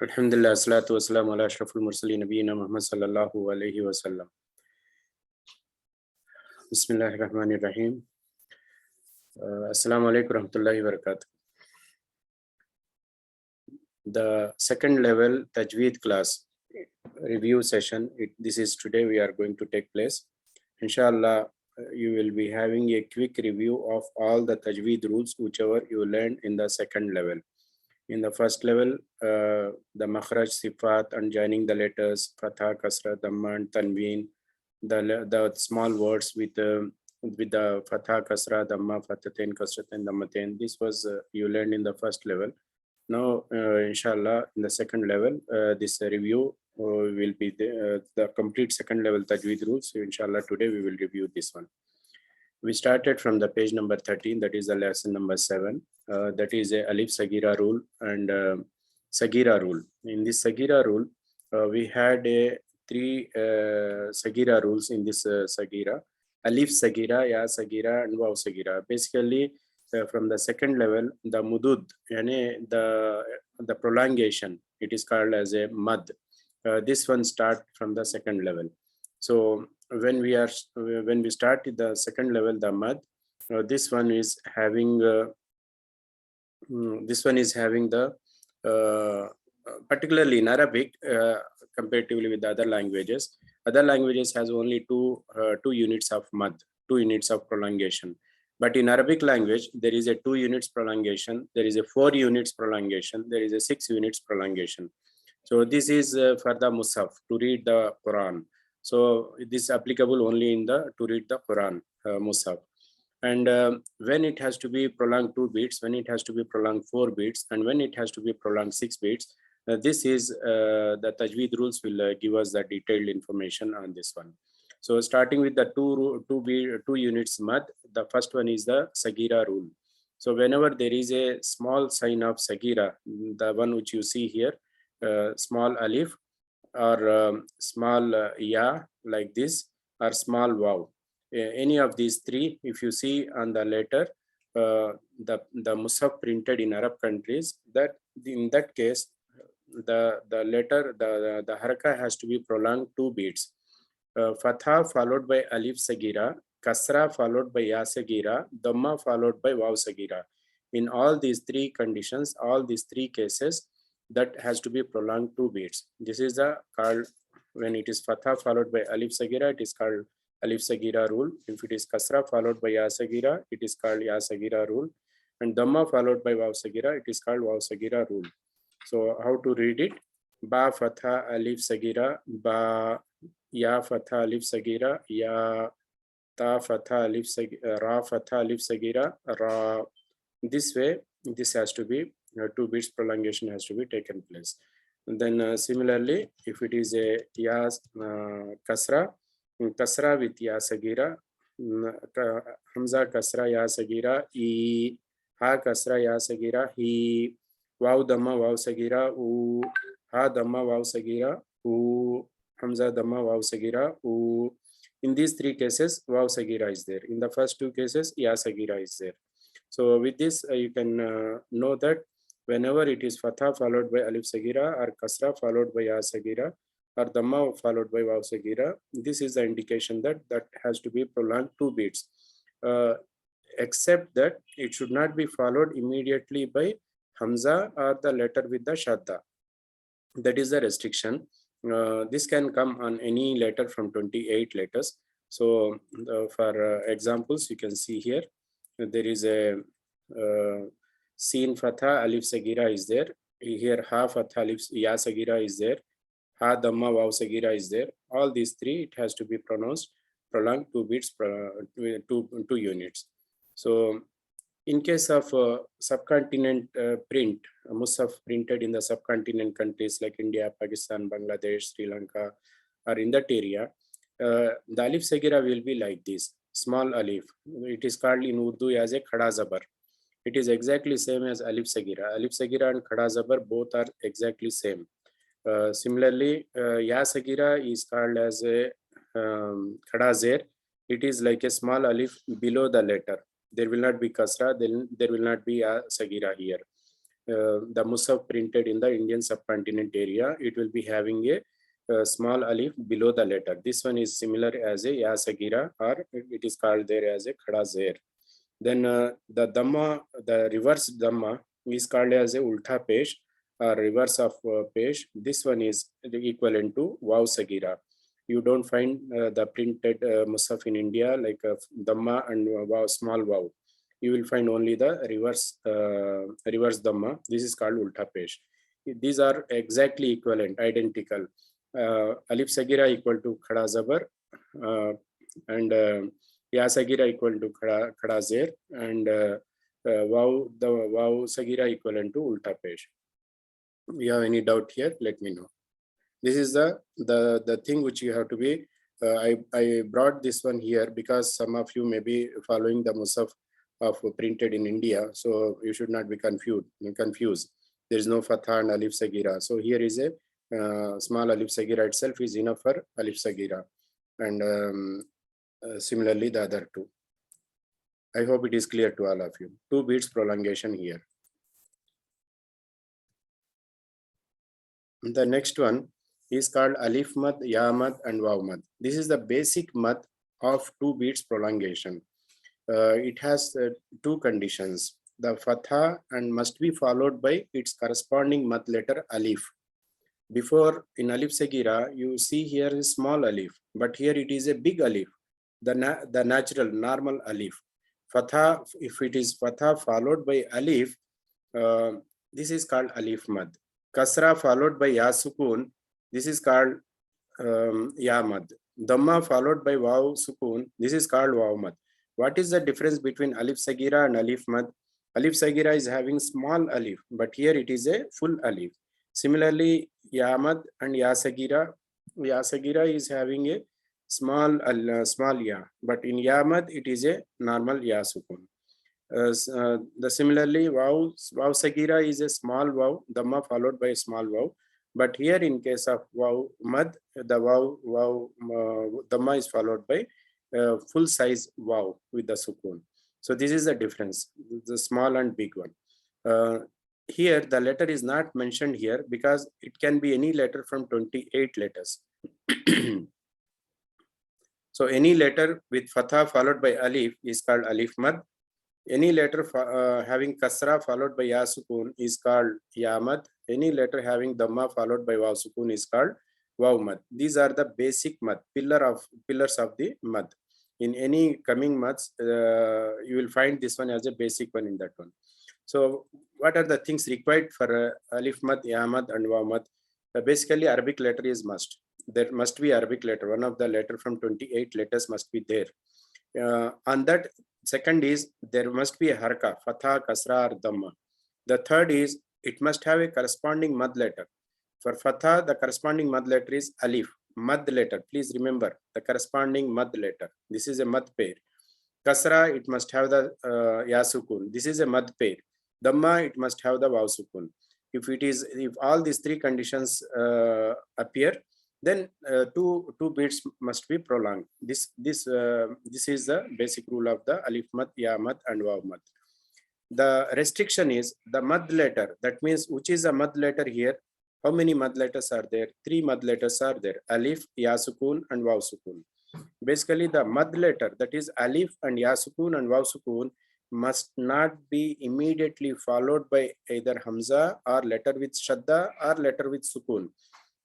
Alhamdulillah, salatu wassalamu ala ashrafil mursaleen nabiyina Muhammad sallallahu alayhi wa sallam. Bismillahir Rahmanir Rahim. Assalamu alaikum warahmatullahi wabarakatuh. The second level Tajweed class review session, this is today we are going to take place. Inshallah, you will be having a quick review of all the Tajweed rules whichever you learned in the second level. In the first level, the makhraj, sifat, and joining the letters, fatha, kasra, dhamma, and tanween, the small words with the fatha, kasra, dhamma, fathatain, kasratain, dhammatain. This was you learned in the first level. Now, inshallah, in the second level, this review will be the complete second level Tajweed rules. So, inshallah, today we will review this one. We started from the page number 13, that is the lesson number 7. That is a Alif Sagira rule and Sagira rule. In this Sagira rule, we had three Sagira rules in this Sagira. Alif Sagira, Ya Sagira, and Waw Sagira. Basically, from the second level, the Mudud, the prolongation, it is called as a Mad. This one start from the second level. So when we start the second level, the Mad, this one is having the particularly in Arabic comparatively with the other languages. Other languages has only two units of Mad, 2 units of prolongation. But in Arabic language, there is a 2 units prolongation, there is a 4 units prolongation, there is a 6 units prolongation. So this is for the Musaf, to read the Quran. So this is applicable only to read the Quran, Musaf. And when it has to be prolonged 2 beats, when it has to be prolonged 4 beats, and when it has to be prolonged 6 beats, this is the Tajweed rules will give us the detailed information on this one. So starting with the 2 units mad, the first one is the Sagira rule. So whenever there is a small sign of Sagira, the one which you see here, small alif or small ya like this, or small waw, any of these 3, if you see on the letter, the Musaf printed in Arab countries, that in that case, the letter, the haraka has to be prolonged 2 beats. Fatha followed by alif sagira, kasra followed by ya sagira, dhamma followed by waw sagira. In all these 3 conditions, all these 3 cases, that has to be prolonged 2 beats. This is called, when it is fatha followed by alif sagira, it is called alif sagira rule. If it is kasra followed by ya sagira, it is called ya sagira rule. And dhamma followed by waw sagira, it is called waw sagira rule. So how to read it? Ba fatha alif sagira, ba, ya fatha alif sagira, ya, ta fatha alif sagira, ra fatha alif sagira, ra. This way, this has to be 2 beats prolongation has to be taken place. And then similarly, if it is a ya kasra with ya sagira, hamza kasra ya sagira, I, ha kasra ya sagira, hi, waw dhamma waw sagira, u, ha dhamma waw sagira, u, hamza dhamma waw sagira, u. In these 3 cases, waw sagira is there. In the first 2 cases, ya sagira is there. So with this, you can know that whenever it is fatha followed by alif sagira, or kasra followed by ya sagira, or dhamma followed by waw sagira, this is the indication that has to be prolonged 2 beats. Except that it should not be followed immediately by hamza or the letter with the shadda. That is the restriction. This can come on any letter from 28 letters. So for examples, you can see here, there is a sin fatha alif sagira is there. Here ha fatha alif ya sagira is there. Ha dhamma waw sagira is there. All these 3, it has to be pronounced prolonged 2 beats, 2 units. So in case of subcontinent print, Musaf printed in the subcontinent countries like India, Pakistan, Bangladesh, Sri Lanka, or in that area, the alif sagira will be like this, small alif. It is called in Urdu as a khada zabar. It is exactly same as alif sagira. Alif sagira and khada zabar both are exactly same. Similarly, ya sagira is called as a khada zer. It is like a small alif below the letter. There will not be kasra, then there will not be ya sagira here. the Musaf printed in the Indian subcontinent area, it will be having a small alif below the letter. This one is similar as a Ya Sagira, or it is called there as a Khada Zer. Then the Dhamma, the reverse Dhamma is called as a Ulta Pesh, or reverse of Pesh. This one is equivalent to Vav Sagira. You don't find the printed Musaf in India like Dhamma and Vav, small Vav. You will find only the reverse Dhamma. This is called Ulta Pesh. These are exactly equivalent, identical. Alif Sagira equal to Khada Zabar, and Ya Sagira equal to Khada Zer, and Vav Sagira equivalent to Ulta Pesh. You have any doubt here? Let me know. This is the thing which you have to be. I brought this one here because some of you may be following the Musaf of printed in India, so you should not be confused. There is no Fatha and Alif Sagira. So here is a small Alif Sagira itself is enough for Alif Sagira, and similarly the other two. I hope it is clear to all of you. 2 beats prolongation here. The next one is called Alif Mad, Ya Mad, and Waw Mad. This is the basic mad of 2 beats prolongation. It has 2 conditions. The Fatha and must be followed by its corresponding mad letter Alif. Before in Alif Sagira, you see here is small Alif, but here it is a big Alif, the natural, normal Alif. Fatha, if it is Fatha followed by Alif, this is called Alif Mad. Kasra followed by Ya Sukun, this is called Ya Mad. Dhamma followed by Waw Sukun, this is called Waw Mad. What is the difference between Alif Sagira and Alif Mad? Alif Sagira is having small Alif, but here it is a full Alif. Similarly, Ya Mad and Ya Sagira is having a small Ya, but in Ya Mad it is a normal Ya Sukun. Similarly, Vav Sagira is a small Vav, Dhamma followed by a small Vav. But here in case of Vav Mad, the Vav Dhamma is followed by full size Vav with the Sukun. So this is the difference, the small and big one. Here the letter is not mentioned here because it can be any letter from 28 letters. So any letter with Fatha followed by Alif is called Alif Mad. Any letter having Kasra followed by Ya Sukun is called Ya Mad. Any letter having Dhamma followed by Waw Sukun is called Waw Mad. These are the basic mad, pillars of the mad. In any coming mads, you will find this one as a basic one in that one. So what are the things required for Alif Mad, Ya Mad, and Waw Mad? Basically, Arabic letter is must. There must be Arabic letter. One of the letter from 28 letters must be there. On that, second is there must be a harka, Fatha, Kasra, or Dhamma. The third is it must have a corresponding mad letter. For Fatha, the corresponding mad letter is Alif, mad letter. Please remember the corresponding mad letter. This is a mad pair. Kasra, it must have the Ya Sukun. This is a mad pair. Dhamma, it must have the Waw Sukun. If all these 3 conditions appear, then two beats must be prolonged. This is the basic rule of the Alif Mad, Ya Mad, and Waw Mad. The restriction is the mad letter. That means which is a mad letter here. How many mad letters are there? 3 mad letters are there: Alif, Ya Sukun, and Waw Sukun. Basically, the mad letter, that is Alif and Ya Sukun and Waw Sukun, must not be immediately followed by either Hamza or letter with Shadda or letter with Sukun.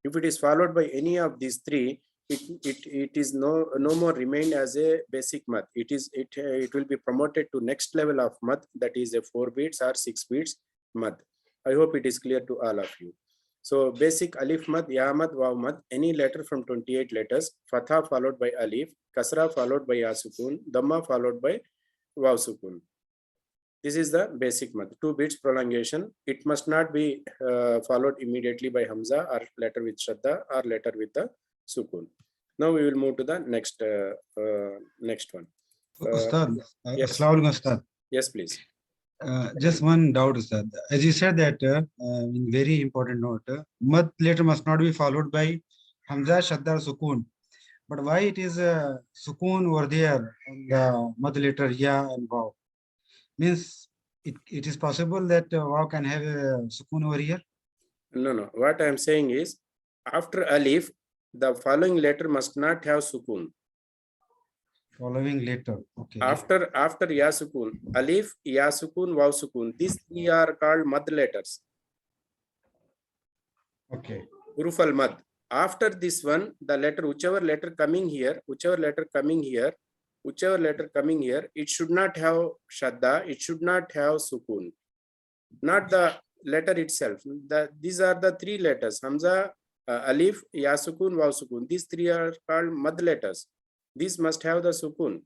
If it is followed by any of these 3, it is no more remained as a basic mad. It will be promoted to next level of mad, that is a 4 beats or 6 beats mad. I hope it is clear to all of you. So basic Alif Mad, Ya Mad, Waw Mad, any letter from 28 letters, Fatha followed by Alif, Kasra followed by Ya Sukun, Dhamma followed by Waw Sukun. This is the basic mad. 2 beats prolongation. It must not be followed immediately by Hamza or letter with Shadda or letter with the Sukun. Now we will move to the next one. Ustad, yes. Assalamu alaikum, Ustad. Yes, please. Just one doubt, Ustad. As you said that, in very important note, mad letter must not be followed by Hamza, Shadda, Sukun. But why it is Sukun over there on the mad letter Ya and Waw? Means it is possible that Waw can have a sukun over here? No. What I am saying is, after alif, the following letter must not have sukun. Following letter. Okay. After ya sukun, alif, ya sukun, waw sukun. These three are called mad letters. Okay. Huruf al mad. After this one, the letter, whichever letter coming here, it should not have shadda, it should not have sukun. Not the letter itself. These are the three letters: hamza, alif, ya sukun, waw sukun. These three are called mad letters. These must have the sukun.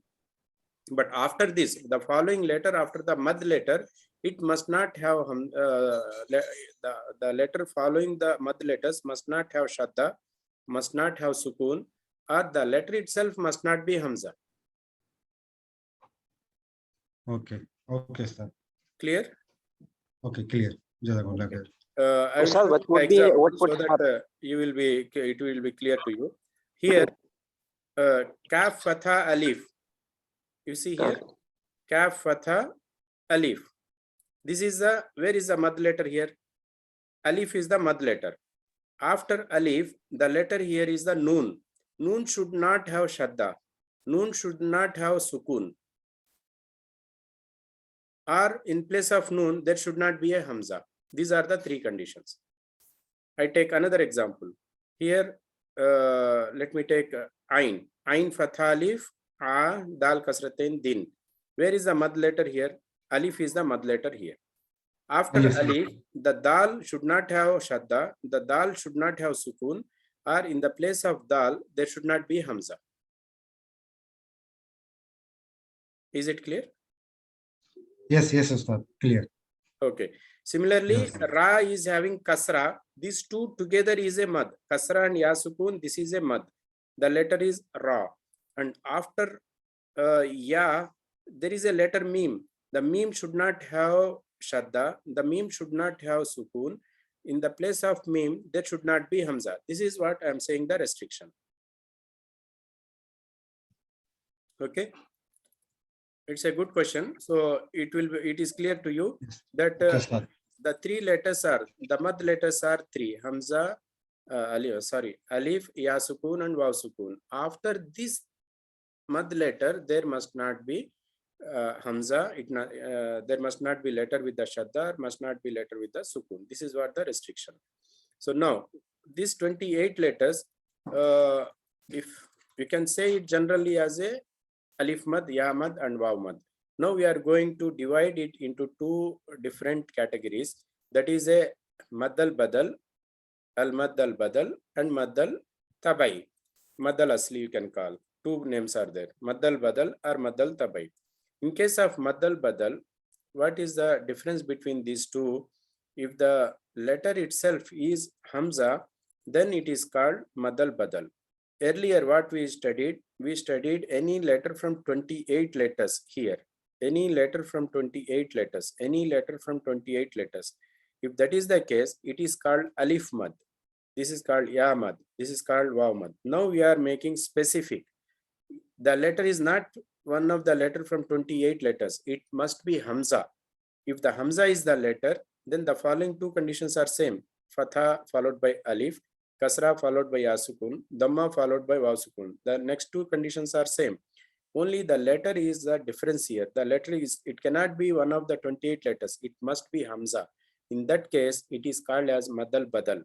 But after this, the following letter after the mad letter, it must not have the letter following the mad letters must not have shadda, must not have sukun, or the letter itself must not be hamza. Okay. Okay, sir. Clear? Okay, clear. Jazakallah khair. I will Ustad, show what you would the be example what so would that it will be clear to you. Here, kaf fatha alif. You see here, kaf fatha alif. This is the, where is the mad letter here? Alif is the mad letter. After alif, the letter here is the noon. Noon should not have shadda. Noon should not have sukun. Or in place of noon, there should not be a hamza. These are the three conditions. I take another example. Here, let me take ain. Ain fatha alif, a dal kasratain din. Where is the mad letter here? Alif is the mad letter here. After alif, the dal should not have shadda, the dal should not have sukun, or in the place of dal, there should not be hamza. Is it clear? Yes, Ustad. Clear. Okay. Similarly, Yes. ra is having kasra. These two together is a mad. Kasra and ya sukun, this is a mad. The letter is ra. And after ya, there is a letter mim. The mim should not have shadda. The mim should not have sukun. In the place of mim, there should not be hamza. This is what I am saying, the restriction. Okay. It's a good question. So it is clear to you that the three letters are, the mad letters are three: hamza, alif, ya sukun, and waw sukun. After this mad letter, there must not be hamza. There must not be letter with the shadda, must not be letter with the sukun. This is what the restriction. So now these 28 letters, if you can say it generally as a alif mad, ya mad, and waw mad. Now we are going to divide it into two different categories. That is a mad al badal, al mad al badal, and mad al tabai. Mad al asli you can call. Two names are there: mad al badal or mad al tabai. In case of mad al badal, what is the difference between these two? If the letter itself is hamza, then it is called mad al badal. Earlier, what we studied any letter from 28 letters here. Any letter from 28 letters. Any letter from 28 letters. If that is the case, it is called alif mad. This is called ya mad. This is called waw mad. Now we are making specific. The letter is not one of the letter from 28 letters. It must be hamza. If the hamza is the letter, then the following two conditions are same: fatha followed by alif, kasra followed by ya sukun, dhamma followed by waw sukun. The next two conditions are same. Only the letter is the difference here. The letter is, it cannot be one of the 28 letters. It must be hamza. In that case, it is called as madal badal.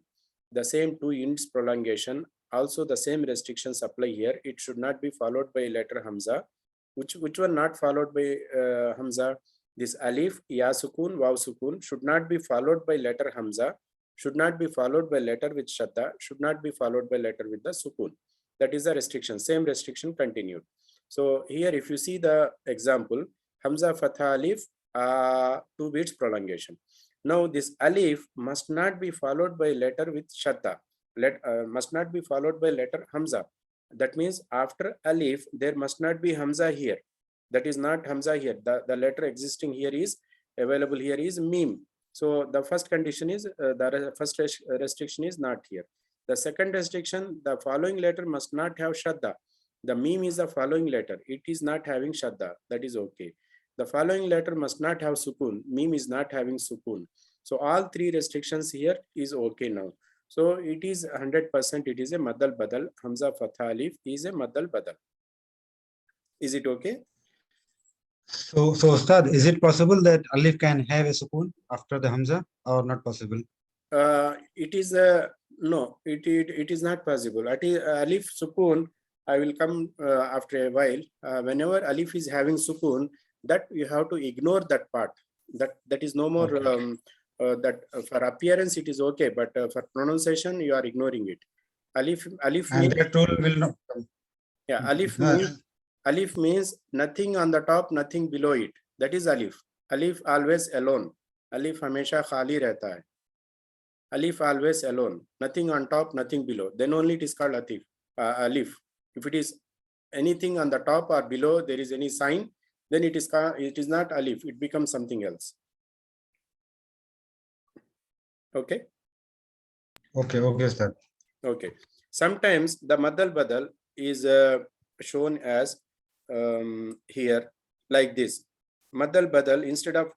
The same 2 units prolongation. Also the same restrictions apply here. It should not be followed by letter hamza. Which one not followed by hamza? This alif, ya sukun, waw sukun should not be followed by letter hamza, should not be followed by letter with shadda, should not be followed by letter with the sukun. That is the restriction. Same restriction continued. So here, if you see the example, hamza fatha alif, 2 beats prolongation. Now this alif must not be followed by letter with shadda. Must not be followed by letter hamza. That means after alif, there must not be hamza here. That is not hamza here. The letter existing here is available here is mim. So the first condition is the first restriction is not here. The second restriction, the following letter must not have shadda. The mim is the following letter. It is not having shadda. That is okay. The following letter must not have sukun. Mim is not having sukun. So all three restrictions here is okay now. So it is 100%. It is a madal badal. Hamza fatha alif is a madal badal. Is it okay? So Ustad, is it possible that alif can have a sukoon after the hamza or not possible? It is no. It is not possible. Alif sukun. I will come after a while. Whenever alif is having sukun, that you have to ignore that part. That is no more. Okay. That for appearance it is okay, but for pronunciation you are ignoring it. Alif And means, that rule will not come. yeah, Uh, alif means nothing on the top, nothing below it. That is alif. Alif always alone. Alif हमेशा खाली रहता है. Alif always alone, nothing on top, nothing below. Then only it is called alif. If it is anything on the top or below, there is any sign, then it is not alif. It becomes something else. Okay. okay, Ustad. Okay. Sometimes the madal badal is shown as here like this. Madal badal, instead of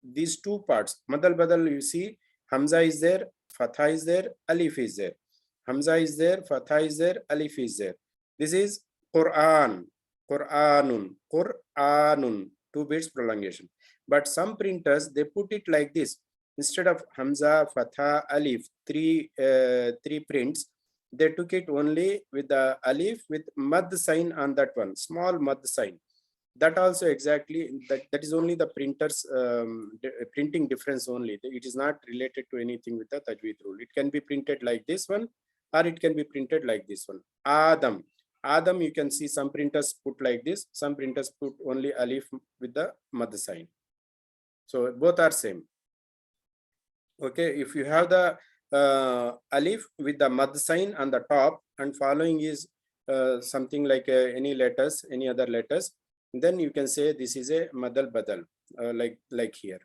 these two parts, madal badal, you see hamza is there, fatha is there, alif is there. Hamza is there, fatha is there, alif is there. This is Quran, Quranun, Quranun, 2 bits prolongation. But some printers, they put it like this. Instead of hamza, fatha, alif, three prints, they took it only with the alif with mad sign on that one, small mad sign. That also exactly, that is only the printer's printing difference only. It is not related to anything with the Tajweed rule. It can be printed like this one, or it can be printed like this one. Adam. Adam, you can see some printers put like this, some printers put only alif with the mad sign. So both are same. Okay, if you have the alif with the mad sign on the top and following is something like any letters, any other letters, then you can say this is a madal badal, like here.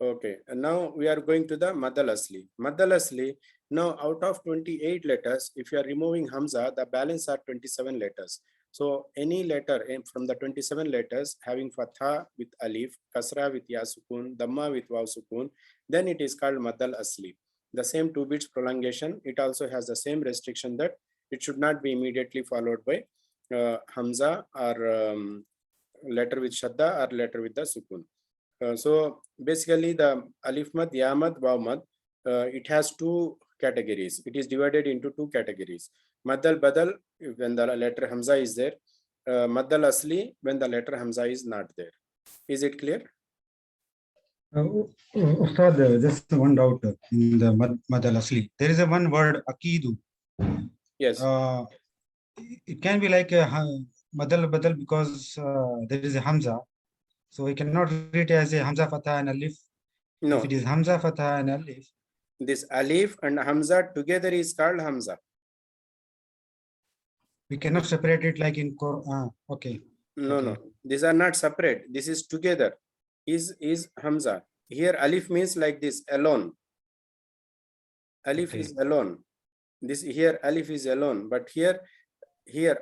Okay, and now we are going to the madal asli. Madal asli, now out of 28 letters, if you are removing hamza, the balance are 27 letters. So any letter from the 27 letters having fatha with alif, kasra with ya sukun, dhamma with waw sukun, then it is called madal asli. The same 2 bits prolongation, it also has the same restriction that it should not be immediately followed by hamza or letter with shadda or letter with the sukun. So basically the alif mad, ya mad, waw mad, it has 2 categories. It is divided into 2 categories. Madal badal, when the letter hamza is there. Madal asli, when the letter hamza is not there. Is it clear? Ustad, just one doubt in the madal asli. There is a one word akidu. Yes. It can be like a madal badal because there is a hamza. So we cannot read it as a hamza fatha and alif. No. If it is hamza fatha and alif. This alif and hamza together is called hamza. We cannot separate it like in Quran. Okay. No, okay. no. These are not separate. This is together. Is hamza. Here alif means like this, alone. Alif Okay. is alone. This here alif is alone, but here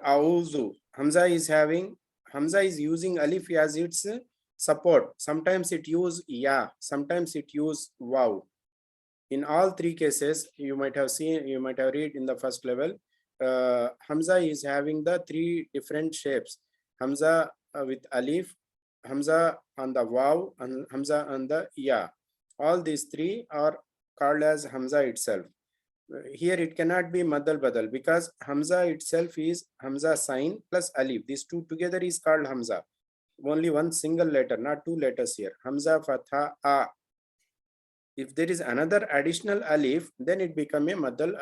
auzu, hamza is using alif as its support. Sometimes it use ya, sometimes it use waw. In all 3 cases, you might have read in the first level, hamza is having the 3 different shapes. Hamza with alif, hamza on the waw, and hamza on the ya. All these 3 are called as hamza itself. Here it cannot be madal badal because hamza itself is hamza sign plus alif. These 2 together is called hamza. Only one single letter, not 2 letters here. Hamza fatha a. If there is another additional alif, then it become a madal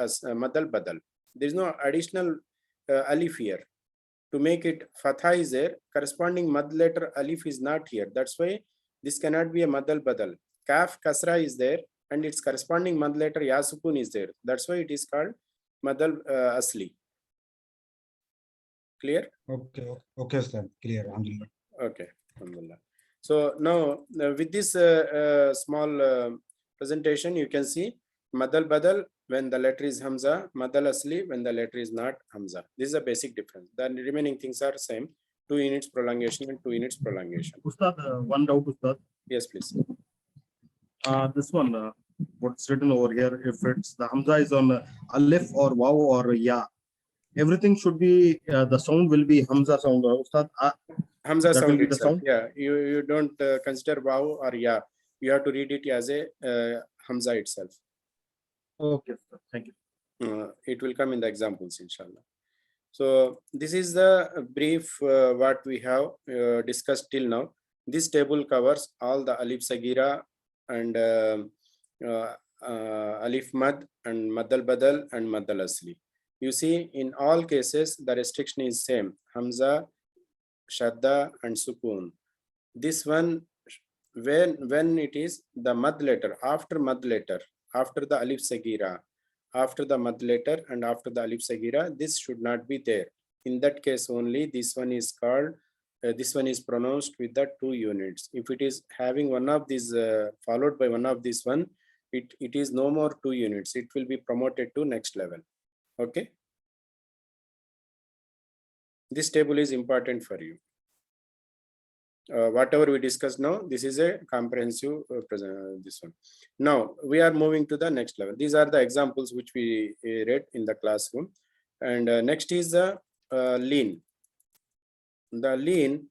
badal. There is no additional alif here. To make it fatha is there, corresponding mad letter alif is not here. That's why this cannot be a madal badal. Kaf kasra is there, and its corresponding mad letter ya sukun is there. That's why it is called madal asli. Clear? Okay, sir. Clear. Alhamdulillah. Okay, alhamdulillah. So now with this small presentation, you can see madal badal when the letter is hamza, madal asli when the letter is not hamza. This is a basic difference. The remaining things are same. 2 units prolongation and 2 units prolongation. Ustad, one doubt, Ustad. Yes, please. This one, what's written over here, if it's the Hamza is on Alif or Waw or Ya, everything should be, the sound will be Hamza sound. Ustad, Hamza that will sound be the itself. sound? Yeah, you don't consider Waw or Ya. You have to read it as a Hamza itself. Okay, Ustad. Thank you. It will come in the examples, inshallah. So this is the brief what we have discussed till now. This table covers all the Alif Sagira and Alif Mad and Mad al Badal and Mad al Asli. You see, in all cases, the restriction is same: Hamza, Shadda, and Sukun. This one, when it is the Mad letter, after Mad letter, after the Alif Sagira, after the Mad letter and after the Alif Sagira, this should not be there. In that case only, this one is called, this one is pronounced with the 2 units. If it is having one of these followed by one of this one, it is no more 2 units. It will be promoted to next level. Okay. This table is important for you. Whatever we discussed now, this is a comprehensive this one. Now we are moving to the next level. These are the examples which we read in the classroom. And next is the lean. The lean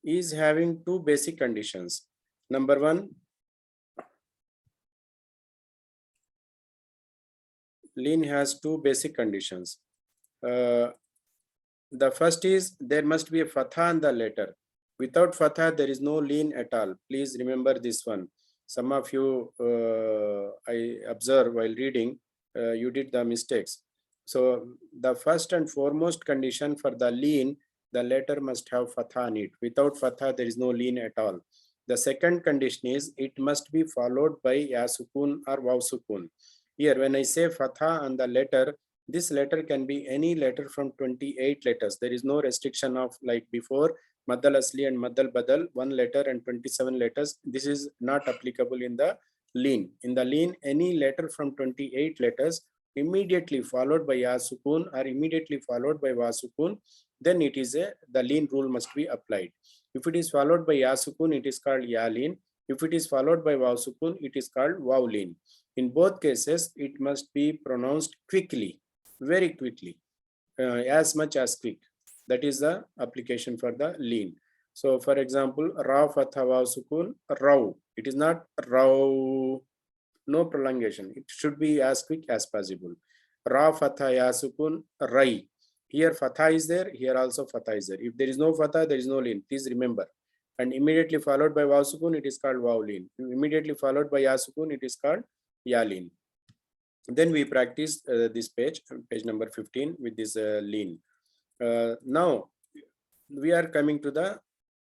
is having 2 basic conditions. Number 1, lean has 2 basic conditions. The first is there must be a fatha on the letter. Without fatha, there is no lean at all. Please remember this one. Some of you, I observe while reading, you did the mistakes. So the first and foremost condition for the lean, the letter must have fatha on it. Without fatha, there is no lean at all. The second condition is it must be followed by ya sukun or waw sukun. Here, when I say fatha on the letter, this letter can be any letter from 28 letters. There is no restriction of like before, Mad al Asli and Mad al Badal, 1 letter and 27 letters. This is not applicable in the lean. In the lean, any letter from 28 letters immediately followed by ya sukun or immediately followed by wa sukun, then it is the lean rule must be applied. If it is followed by ya sukun, it is called ya lean. If it is followed by waw sukun, it is called waw lean. In both cases, it must be pronounced quickly, very quickly, as much as quick. That is the application for the lean. So for example, ra fatha waw sukun, raw. It is not raw, no prolongation. It should be as quick as possible. Ra fatha ya sukun, rai. Here fatha is there, here also fatha is there. If there is no fatha, there is no lean. Please remember. And immediately followed by waw sukun, it is called waw lean. Immediately followed by ya sukun, it is called ya lean. Then we practice this page number 15 with this lean. Now we are coming to the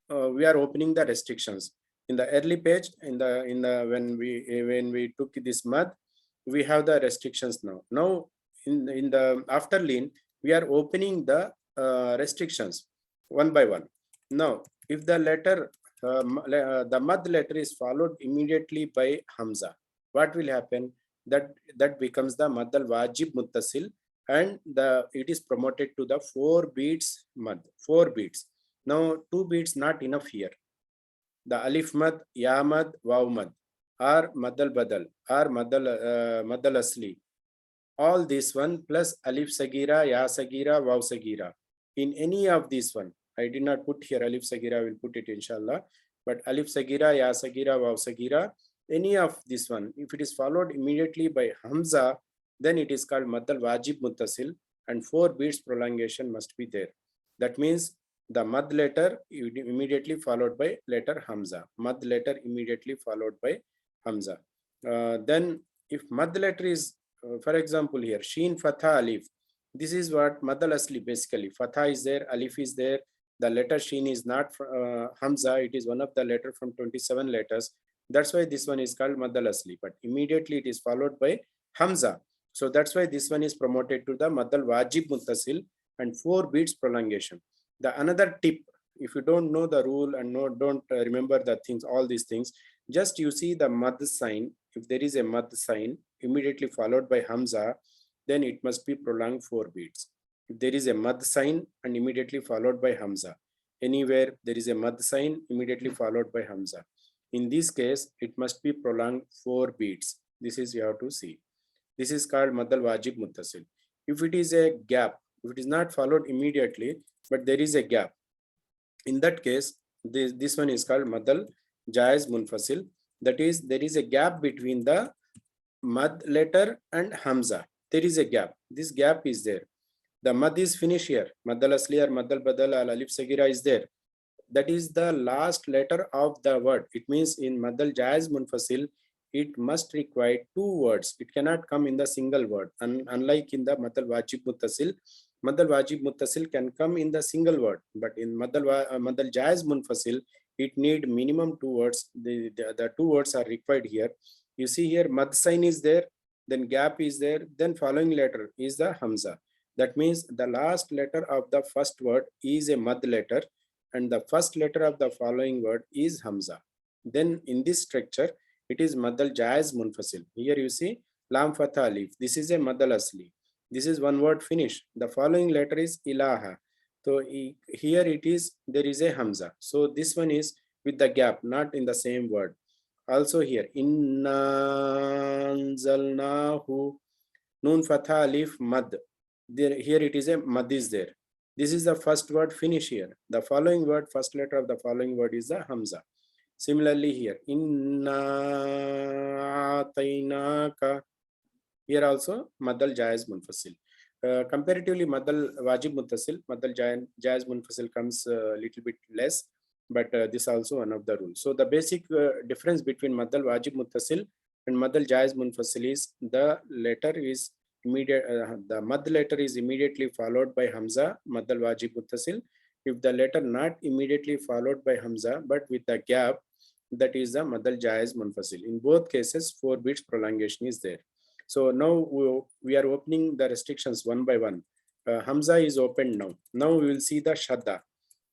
we are opening the restrictions. In the early page, when we took this mad, we have the restrictions now. Now in the after lean, we are opening the restrictions one by one. Now, if the letter the mad letter is followed immediately by hamza, what will happen? That becomes the mad al wajib muttasil, and it is promoted to the 4 beats mad. 4 beats. Now 2 beats not enough here. The alif mad, ya mad, waw mad, or mad al badal, or mad al asli. All this one plus alif sagira, ya sagira, waw sagira. In any of these one, I did not put here alif sagira, I will put it inshallah. But alif sagira, ya sagira, waw sagira, any of this one, if it is followed immediately by hamza, then it is called mad al wajib muttasil, and 4 beats prolongation must be there. That means the mad letter immediately followed by letter hamza. Mad letter immediately followed by hamza. Then if mad letter is, for example here, sheen fatha alif. This is what mad al asli basically. Fatha is there, alif is there. The letter sheen is not hamza. It is one of the letter from 27 letters. That's why this one is called mad al asli. But immediately it is followed by hamza. So that's why this one is promoted to the mad al wajib muttasil and 4 beats prolongation. The another tip, if you don't know the rule and don't remember the things, all these things, just you see the mad sign. If there is a mad sign immediately followed by hamza, then it must be prolonged 4 beats. If there is a mad sign and immediately followed by hamza, Anywhere there is a mad sign immediately followed by hamza. In this case, it must be prolonged 4 beats. This is you have to see. This is called mad al wajib muttasil. If it is a gap, if it is not followed immediately, but there is a gap, in that case, this one is called mad al jaiz munfasil. That is, there is a gap between the mad letter and hamza. There is a gap. This gap is there. The mad is finished here. Mad al asli or mad al badal al alif sagira is there. That is the last letter of the word. It means in mad al jaiz munfasil, it must require 2 words. It cannot come in the single word. And unlike in the mad al wajib muttasil can come in the single word. But in mad al jaiz munfasil, it need minimum 2 words. The 2 words are required here. You see here, mad sign is there, then gap is there, then following letter is the hamza. That means the last letter of the first word is a mad letter, and the first letter of the following word is hamza. Then in this structure, it is mad al jaiz munfasil. Here you see lam fatha alif. This is a mad al asli. This is one word finish. The following letter is ilaha. So here it is, there is a hamza. So this one is with the gap, not in the same word. Also here, inna anzalnahu, nun fatha alif mad. There, here it is a mad is there. This is the first word finish here. The following word, first letter of the following word is the hamza. Similarly here, inna atainaka. Here also mad al jaiz munfasil. Comparatively, mad al wajib muttasil, mad al jaiz munfasil comes a little bit less, but this also one of the rules. So the basic difference between mad al wajib muttasil and mad al jaiz munfasil is the letter is immediate. The mad letter is immediately followed by hamza, mad al wajib muttasil. If the letter not immediately followed by hamza but with the gap, that is the mad al jaiz munfasil. In both cases, 4 beats prolongation is there. So now we are opening the restrictions one by one. Hamza is opened now. Now we will see the shadda.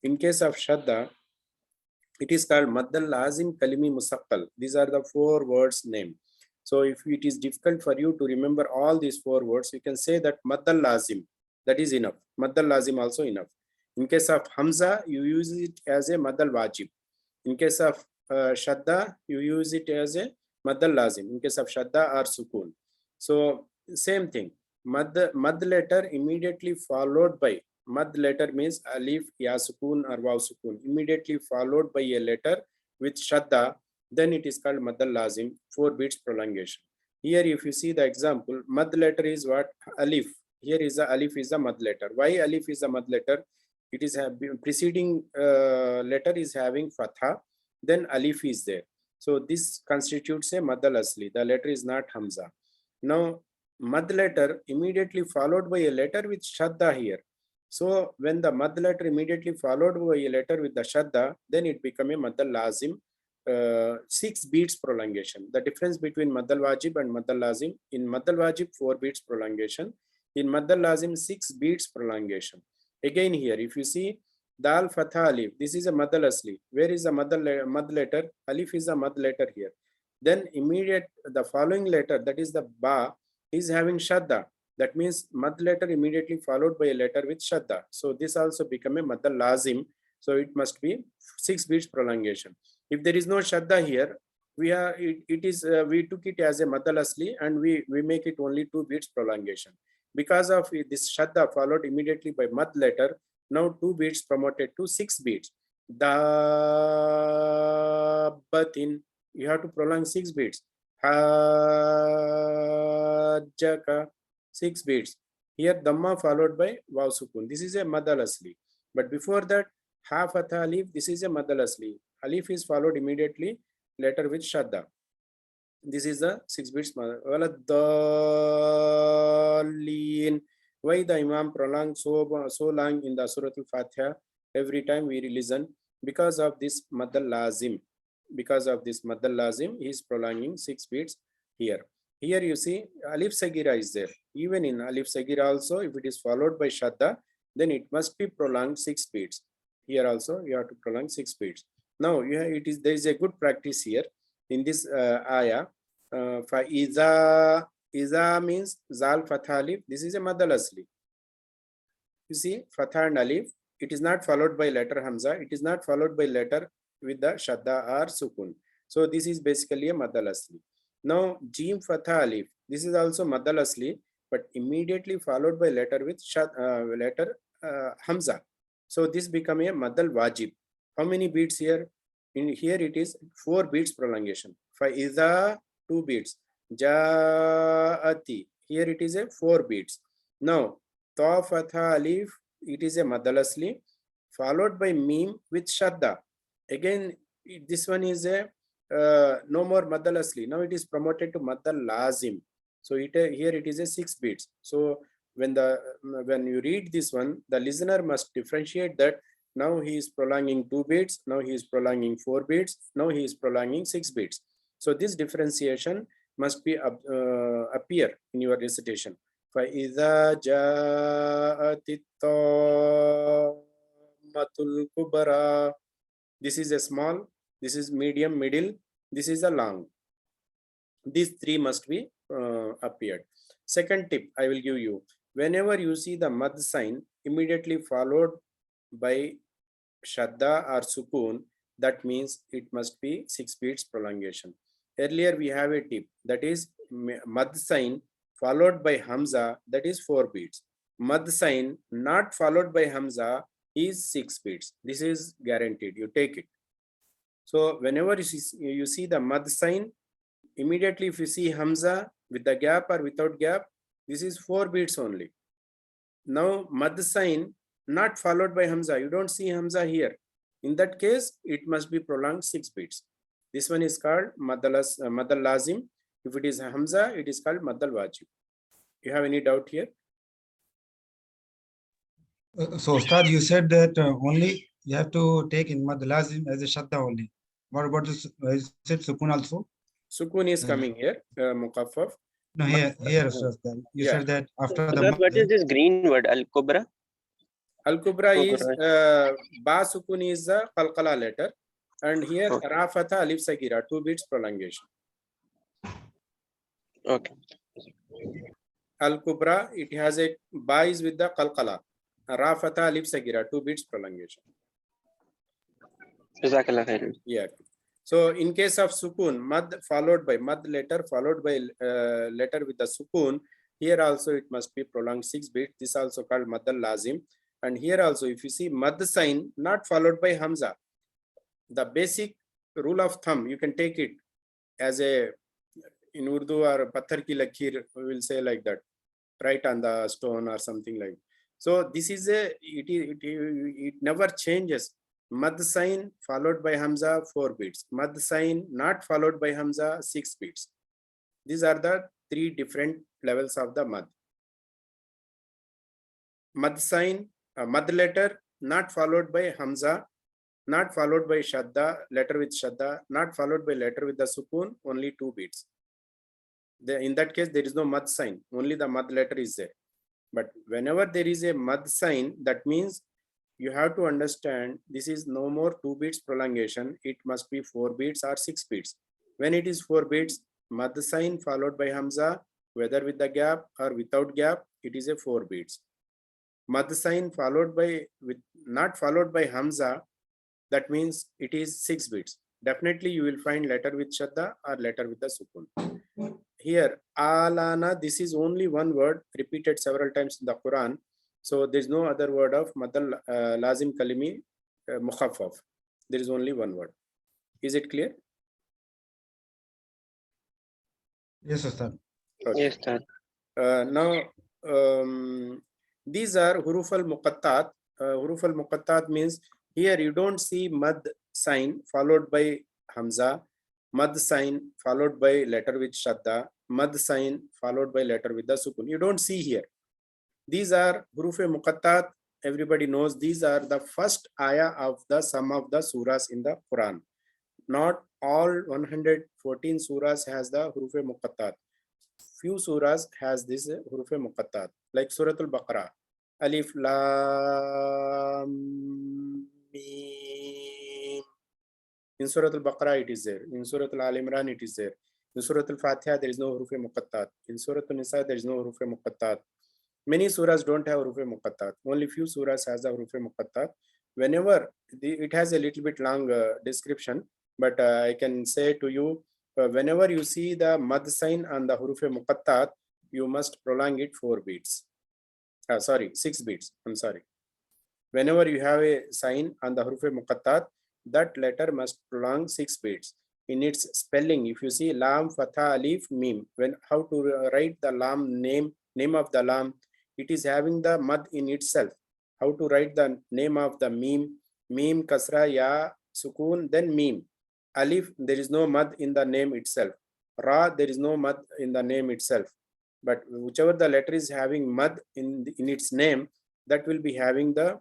In case of shadda, it is called mad al lazim kalimi musaqqal. These are the 4 words name. So if it is difficult for you to remember all these 4 words, you can say that mad al lazim. That is enough. Mad al lazim also enough. In case of hamza, you use it as a mad al wajib. In case of shadda, you use it as a mad al lazim. In case of shadda or sukun. So same thing, mad letter immediately followed by, mad letter means alif, ya sukun or waw sukun, immediately followed by a letter with shadda, then it is called mad al lazim, 4 beats prolongation. Here if you see the example, mad letter is what? Alif. Here is a alif is a mad letter. Why alif is a mad letter? It is preceding letter is having fatha, then alif is there. So this constitutes a mad al asli. The letter is not hamza. Now, mad letter immediately followed by a letter with shadda here. So, when the mad letter immediately followed by a letter with the shadda, then it become a mad al lazim, 6 beats prolongation. The difference between mad al wajib and mad al lazim, in mad al wajib 4 beats prolongation, in mad al lazim 6 beats prolongation. Again here, if you see dal fatha alif, this is a mad al asli. Where is the mad letter? Alif is a mad letter here. Then the following letter, that is the ba, is having shadda. That means mad letter immediately followed by a letter with shadda. So this also become a mad al lazim. So it must be 6 beats prolongation. If there is no shadda here, we took it as a mad al asli and we make it only 2 beats prolongation. Because of this shadda followed immediately by mad letter, now 2 beats promoted to 6 beats. Dabbatin. You have to prolong 6 beats. Hajjaka, 6 beats. Here dhamma followed by waw sukun. This is a mad al asli. But before that, ha fatha alif, this is a mad al asli. Alif is followed immediately, letter with shadda. This is the 6 beats. Waladdallin. Why the Imam prolonged so long in the Surah Al-Fatiha? Every time we listen, because of this mad al lazim. Because of this mad al lazim, he is prolonging 6 beats here. Here you see alif sagira is there. Even in alif sagira also, if it is followed by shadda, then it must be prolonged 6 beats. Here also you have to prolong 6 beats. Now there is a good practice here in this ayah. For iza means zal fatha alif. This is a mad al asli. You see fatha and alif it is not followed by letter hamza, it is not followed by letter with the shadda or sukun. So this is basically a mad al asli. Now jim fatha alif, this is also mad al asli, but immediately followed by letter with letter hamza. So this become a mad al wajib. How many beats here? In here it is 4 beats prolongation. Faiza 2 beats. Jaati, here it is a 4 beats. Now ta fatha alif, it is a mad al asli followed by mim with shadda. Again this one is a no more mad al asli. Now it is promoted to mad al lazim. So here it is a 6 beats. So when you read this one, the listener must differentiate that now he is prolonging 2 beats, now he is prolonging 4 beats, now he is prolonging 6 beats. So this differentiation must be appear in your recitation. فَإِذَا جَاءَتِ الطَّامَّةُ الْكُبْرَى. This is a small, this is medium, middle, this is a long. These 3 must be appeared. Second tip I will give you. Whenever you see the mad sign immediately followed by shadda or sukun, that means it must be 6 beats prolongation. Earlier we have a tip, that is mad sign followed by hamza, that is 4 beats. Mad sign not followed by hamza is 6 beats. This is guaranteed, you take it. So whenever you see the mad sign, immediately if you see hamza with the gap or without gap, this is 4 beats only. Now mad sign not followed by hamza, you don't see hamza here. In that case, it must be prolonged 6 beats. This one is called mad al lazim. If it is hamza, it is called mad al wajib. You have any doubt here? So Ustad, you said that only you have to take in mad lazim as a shadda only. What about this? Is it sukun also? Sukun is coming here, muqaffaf. No, here, Ustad. You said that after the Ustad, what is this green word, al-kubra? Al-kubra is ba sukun is the qalqala letter, and here ra fatha alif sagira, 2 beats prolongation. Okay. Al-kubra, it has a ba is with the qalqala, ra fatha alif sagira, 2 beats prolongation. Jazakallah khairan. Yeah. So in case of sukun, mad followed by mad letter followed by letter with the sukun, here also it must be prolonged 6 beats. This also called mad al lazim. And here also, if you see mad sign not followed by hamza, the basic rule of thumb, you can take it as a, in Urdu or pathar ki lakhir, we will say like that, write on the stone or something like. So this is it never changes. Mad sign followed by hamza 4 beats. Mad sign not followed by hamza 6 beats. These are the 3 different levels of the mad. Mad sign, mad letter not followed by hamza, not followed by shadda, letter with shadda, not followed by letter with the sukun, only 2 beats. In that case, there is no mad sign, only the mad letter is there. But whenever there is a mad sign, that means you have to understand this is no more 2 beats prolongation, it must be 4 beats or 6 beats. When it is 4 beats, mad sign followed by hamza, whether with the gap or without gap, it is a 4 beats. Mad sign followed by not followed by hamza, that means it is 6 beats. Definitely you will find letter with shadda or letter with the sukun. Here alana, this is only one word repeated several times in the Quran. So there is no other word of mad lazim kalimi mukhaffaf. There is only one word. Is it clear? Yes, Ustad. Okay. Yes, Ustad. Now these are huruf al-muqattat. Huruf al-muqattat means here you don't see mad sign followed by hamza, mad sign followed by letter with shadda, mad sign followed by letter with the sukun. You don't see here. These are huruf al-muqattat. Everybody knows these are the first ayah of the some of the surahs in the Quran. Not all 114 surahs has the huruf al-muqattat. Few surahs has this huruf muqattat, like Surah Al-Baqarah, Alif Lam Mim. In Surah Al-Baqarah it is there. In Surah Al-Imran it is there. In Surah Al-Fatiha there is no huruf muqattat. In Surah Al-Nisa there is no huruf muqattat. Many surahs don't have huruf muqattat. Only few surahs has the huruf muqattat. Whenever it has a little bit long description, but I can say to you, whenever you see the mad sign on the huruf muqattat, you must prolong it 4 beats. Sorry, 6 beats. I'm sorry. Whenever you have a sign on the huruf muqattat, that letter must prolong 6 beats. In its spelling, if you see lam, fatha, alif, mim, how to write the lam name of the lam, it is having the mad in itself. How to write the name of the mim, kasra, ya, sukun, then mim. Alif, there is no mad in the name itself. Ra, there is no mad in the name itself. But whichever the letter is having mad in its name, that will be having the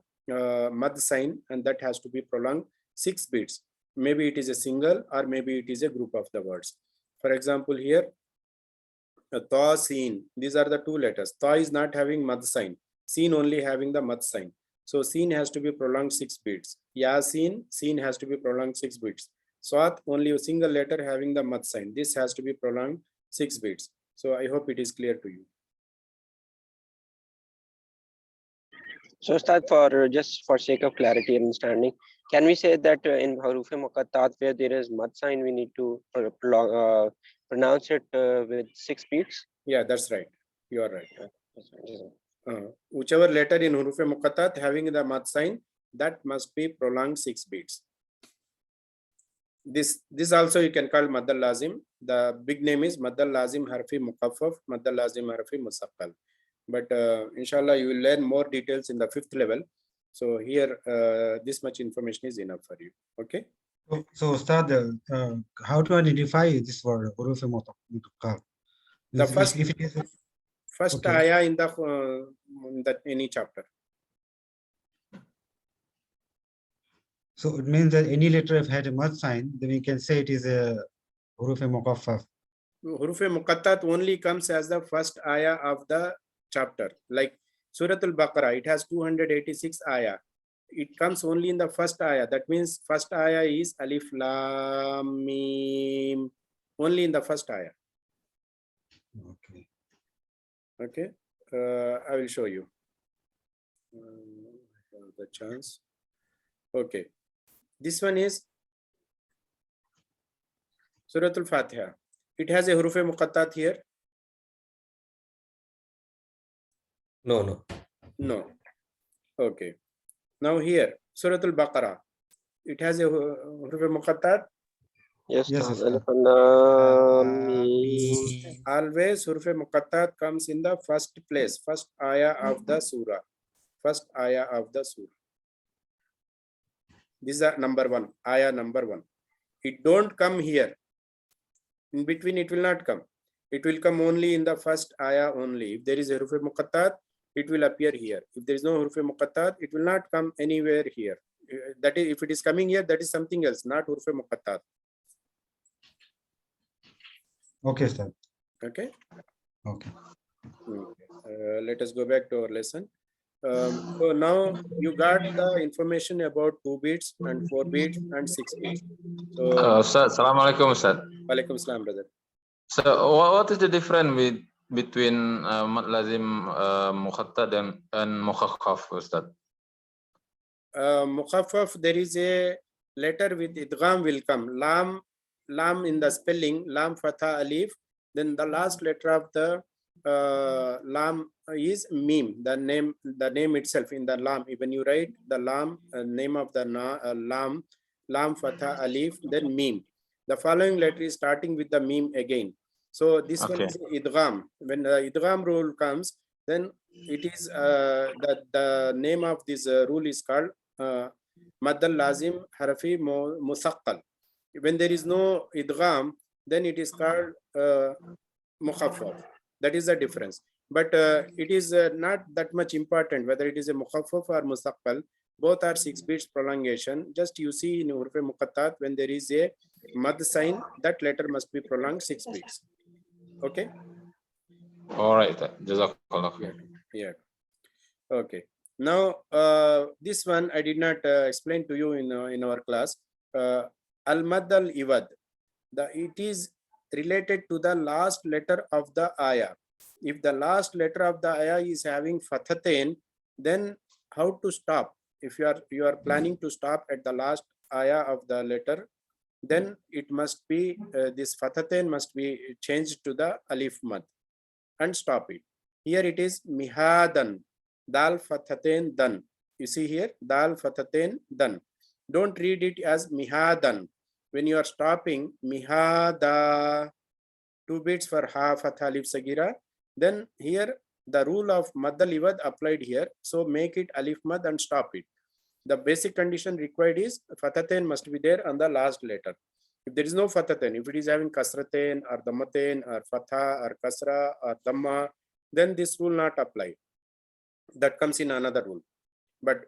mad sign, and that has to be prolonged 6 beats. Maybe it is a single or maybe it is a group of the words. For example, here, ta, seen, these are the 2 letters. Ta is not having mad sign. Seen only having the mad sign. So seen has to be prolonged 6 beats. Yasin, seen has to be prolonged 6 beats. Swat, only a single letter having the mad sign. This has to be prolonged 6 beats. So I hope it is clear to you. So Ustad, just for sake of clarity and understanding, can we say that in huruf muqattat where there is mad sign, we need to pronounce it with 6 beats? Yeah, that's right. You are right. Whichever letter in huruf muqattat having the mad sign, that must be prolonged 6 beats. This also you can call mad al-lazim. The big name is mad al-lazim harfi muqaffaf, mad al-lazim harfi musaqqal. But inshallah, you will learn more details in the 5th level. So here, this much information is enough for you. Okay. So Ustad, how to identify this word huruf muqaffaf? The first if it is first okay. ayah in any chapter. So it means that any letter if had a mad sign, then we can say it is a huruf muqaffaf. Huruf muqattat only comes as the first ayah of the chapter. Like Surah Al-Baqarah, it has 286 ayah. It comes only in the first ayah. That means first ayah is alif lam mim. Only in the first ayah. Okay. Okay. I will show you. The chance. Okay. This one is Surah Al-Fatiha. It has a huruf muqattat here. No. No. Okay. Now here, Surah Al-Baqarah. It has a huruf muqattat. Yes, Yes, Ustad. Ustad. Alif lam mim. Always huruf muqattat comes in the first place, first ayah of the surah. First ayah of the surah. This is number 1, ayah number 1. It don't come here. In between, it will not come. It will come only in the first ayah only. If there is a huruf muqattat, it will appear here. If there is no huruf muqattat, it will not come anywhere here. That is, if it is coming here, that is something else, not huruf muqattat. Okay, Ustad. Okay. Okay. Let us go back to our lesson. So now you got the information about 2 beats and 4 beats and 6 beats. So, Ustaz, Assalamualaikum Ustaz. Walaikum Salam, brother. So what is the difference between mad lazim muqattat and mukhaffaf, Ustaz? Mukhaffaf, there is a letter with idgham will come. Lam in the spelling, lam fatha alif. Then the last letter of the lam is mim. The name itself in the lam. When you write the lam, name of the lam fatha alif, then mim. The following letter is starting with the mim again. So this one is idgham. When the idgham rule comes, then it is the name of this rule is called mad al-lazim harfi musaqqal. When there is no idgham, then it is called mukhaffaf. That is the difference. But it is not that much important whether it is a mukhaffaf or musaqqal. Both are 6 beats prolongation. Just you see in huruf muqattat, when there is a mad sign, that letter must be prolonged 6 beats. Okay. All right. Jazakallah. Yeah. Okay. Now this one I did not explain to you in our class. Al-mad al-iwad. It is related to the last letter of the ayah. If the last letter of the ayah is having fathatain, then how to stop? If you are planning to stop at the last ayah of the letter, then it must be this fathatain must be changed to the alif mad and stop it. Here it is mihadan, dal fathatain dan. You see here, dal fathatain dan. Don't read it as mihadan. When you are stopping, mihada, 2 beats for ha fatha alif sagira. Then here the rule of mad al-iwad applied here. So make it alif mad and stop it. The basic condition required is fathatain must be there on the last letter. If there is no fathatain, if it is having kasratain or dammatain or fatha or kasra or damma, then this rule not apply. That comes in another rule. But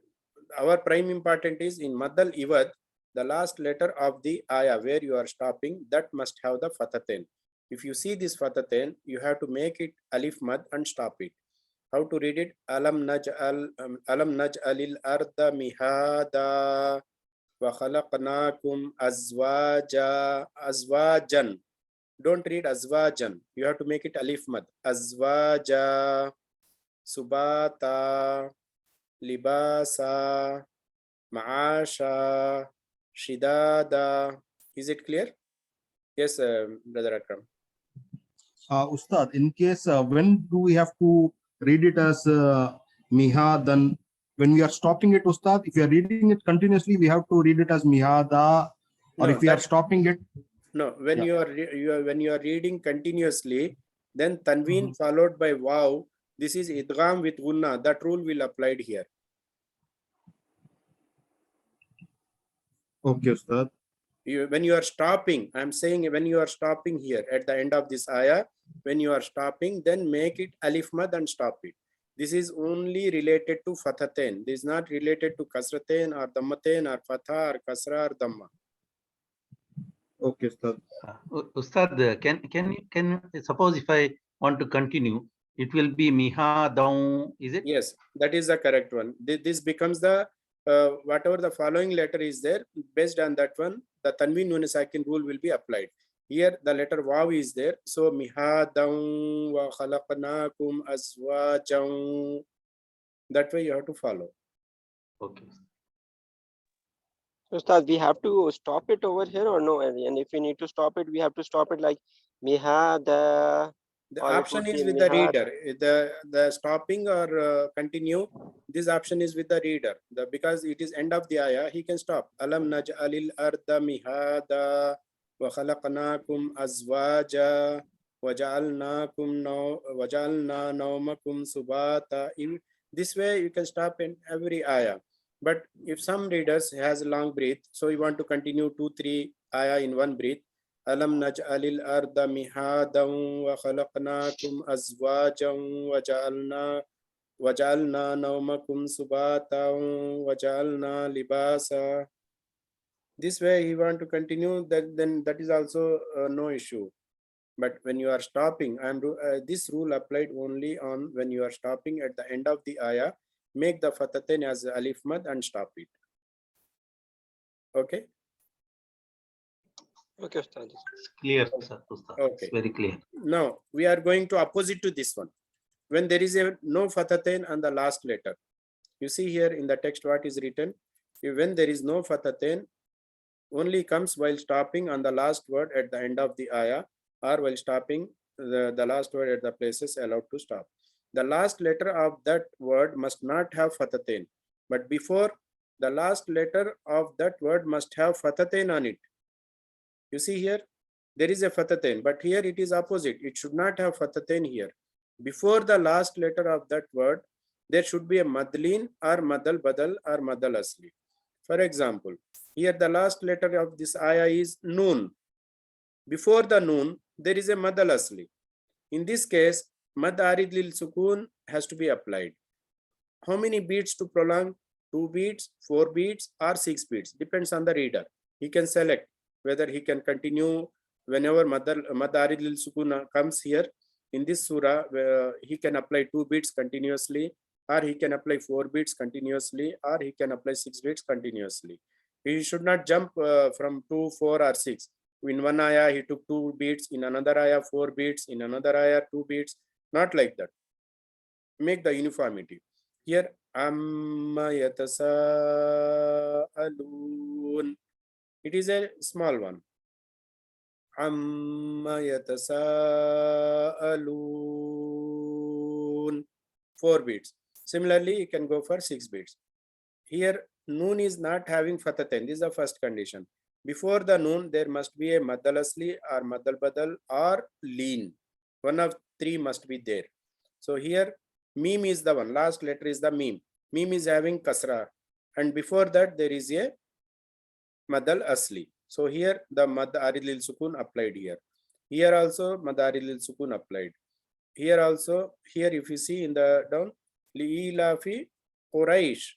our prime important is in mad al-iwad, the last letter of the ayah where you are stopping, that must have the fathatain. If you see this fathatain, you have to make it alif mad and stop it. How to read it? Alam naj'alil arda mihada wa khalaqnakum azwajan. Don't read azwajan. You have to make it alif mad. Azwaja, subata, libasa, ma'asha, shidada. Is it clear? Yes, Brother Akram. Ustad, in case when do we have to read it as miha, then when we are stopping it, Ustad, if we are reading it continuously, we have to read it as mihada, or No, if we are stopping it. No, when Yeah. when you are reading continuously, then tanween followed by waw, this is idgham with gunna. That rule will applied here. Okay, Ustad. When you are stopping, I'm saying when you are stopping here at the end of this ayah, when you are stopping, then make it alif mad and stop it. This is only related to fathatain. This is not related to kasratain or dammatain or fatha or kasra or damma. Okay, Ustad. Ustad, can suppose if I want to continue, it will be miha down, is it? Yes, that is the correct one. This becomes the whatever the following letter is there, based on that one, the tanween nun sakin rule will be applied. Here the letter waw is there, so mihadam wa khalaqnakum azwajan. That way you have to follow. Okay. So, Ustad, we have to stop it over here or no? And if we need to stop it, we have to stop it like mihada. The Or it option would is be with the mihad. reader. The stopping or continue, this option is with the reader. Because it is end of the ayah, he can stop. Alam naj'alil arda mihada wa khalaqnakum azwaja wa ja'alna nawmakum subata. This way you can stop in every ayah. But if some readers has a long breath, so you want to continue 2-3 ayah in one breath. Alam naj'alil arda mihadan wa khalaqnakum azwajan wa ja'alna nawmakum subatan wa ja'alna libasa. This way you want to continue, then that is also no issue. But when you are stopping, this rule applied only on when you are stopping at the end of the ayah. Make the fathatain as alif mad and stop it. Okay. Okay, Ustad. It's clear, sir, Ustad. Okay. It's very clear. Now we are going to opposite to this one. When there is a no fathatain on the last letter, you see here in the text what is written. When there is no fathatain, only comes while stopping on the last word at the end of the ayah, or while stopping the last word at the places allowed to stop. The last letter of that word must not have fathatain, but before the last letter of that word must have fathatain on it. You see here, there is a fathatain, but here it is opposite. It should not have fathatain here. Before the last letter of that word, there should be a madlin or madal badal or madal asli. For example, here the last letter of this ayah is noon. Before the noon, there is a madal asli. In this case, mad arid lil sukun has to be applied. How many beats to prolong? 2 beats, 4 beats, or 6 beats? Depends on the reader. He can select whether he can continue whenever mad arid lil sukun comes here. In this surah, he can apply 2 beats continuously, or he can apply 4 beats continuously, or he can apply 6 beats continuously. He should not jump from 2, 4, or 6. In one ayah, he took 2 beats. In another ayah, 4 beats. In another ayah, 2 beats. not like that. Make the uniformity. Here, amma yatasaalun. It is a small one. Amma yatasaalun. 4 beats. Similarly, you can go for 6 beats. Here, noon is not having fatatain. This is the first condition. Before the noon, there must be a madal asli or madal badal or lean. One of 3 must be there. So here, meme is the one. Last letter is the meme. Meme is having kasra. And before that, there is a madal asli. So here, the mad arid lil sukun applied here. Here also, mad arid lil sukun applied. Here also, here if you see in the down, li'ilafi Quraish.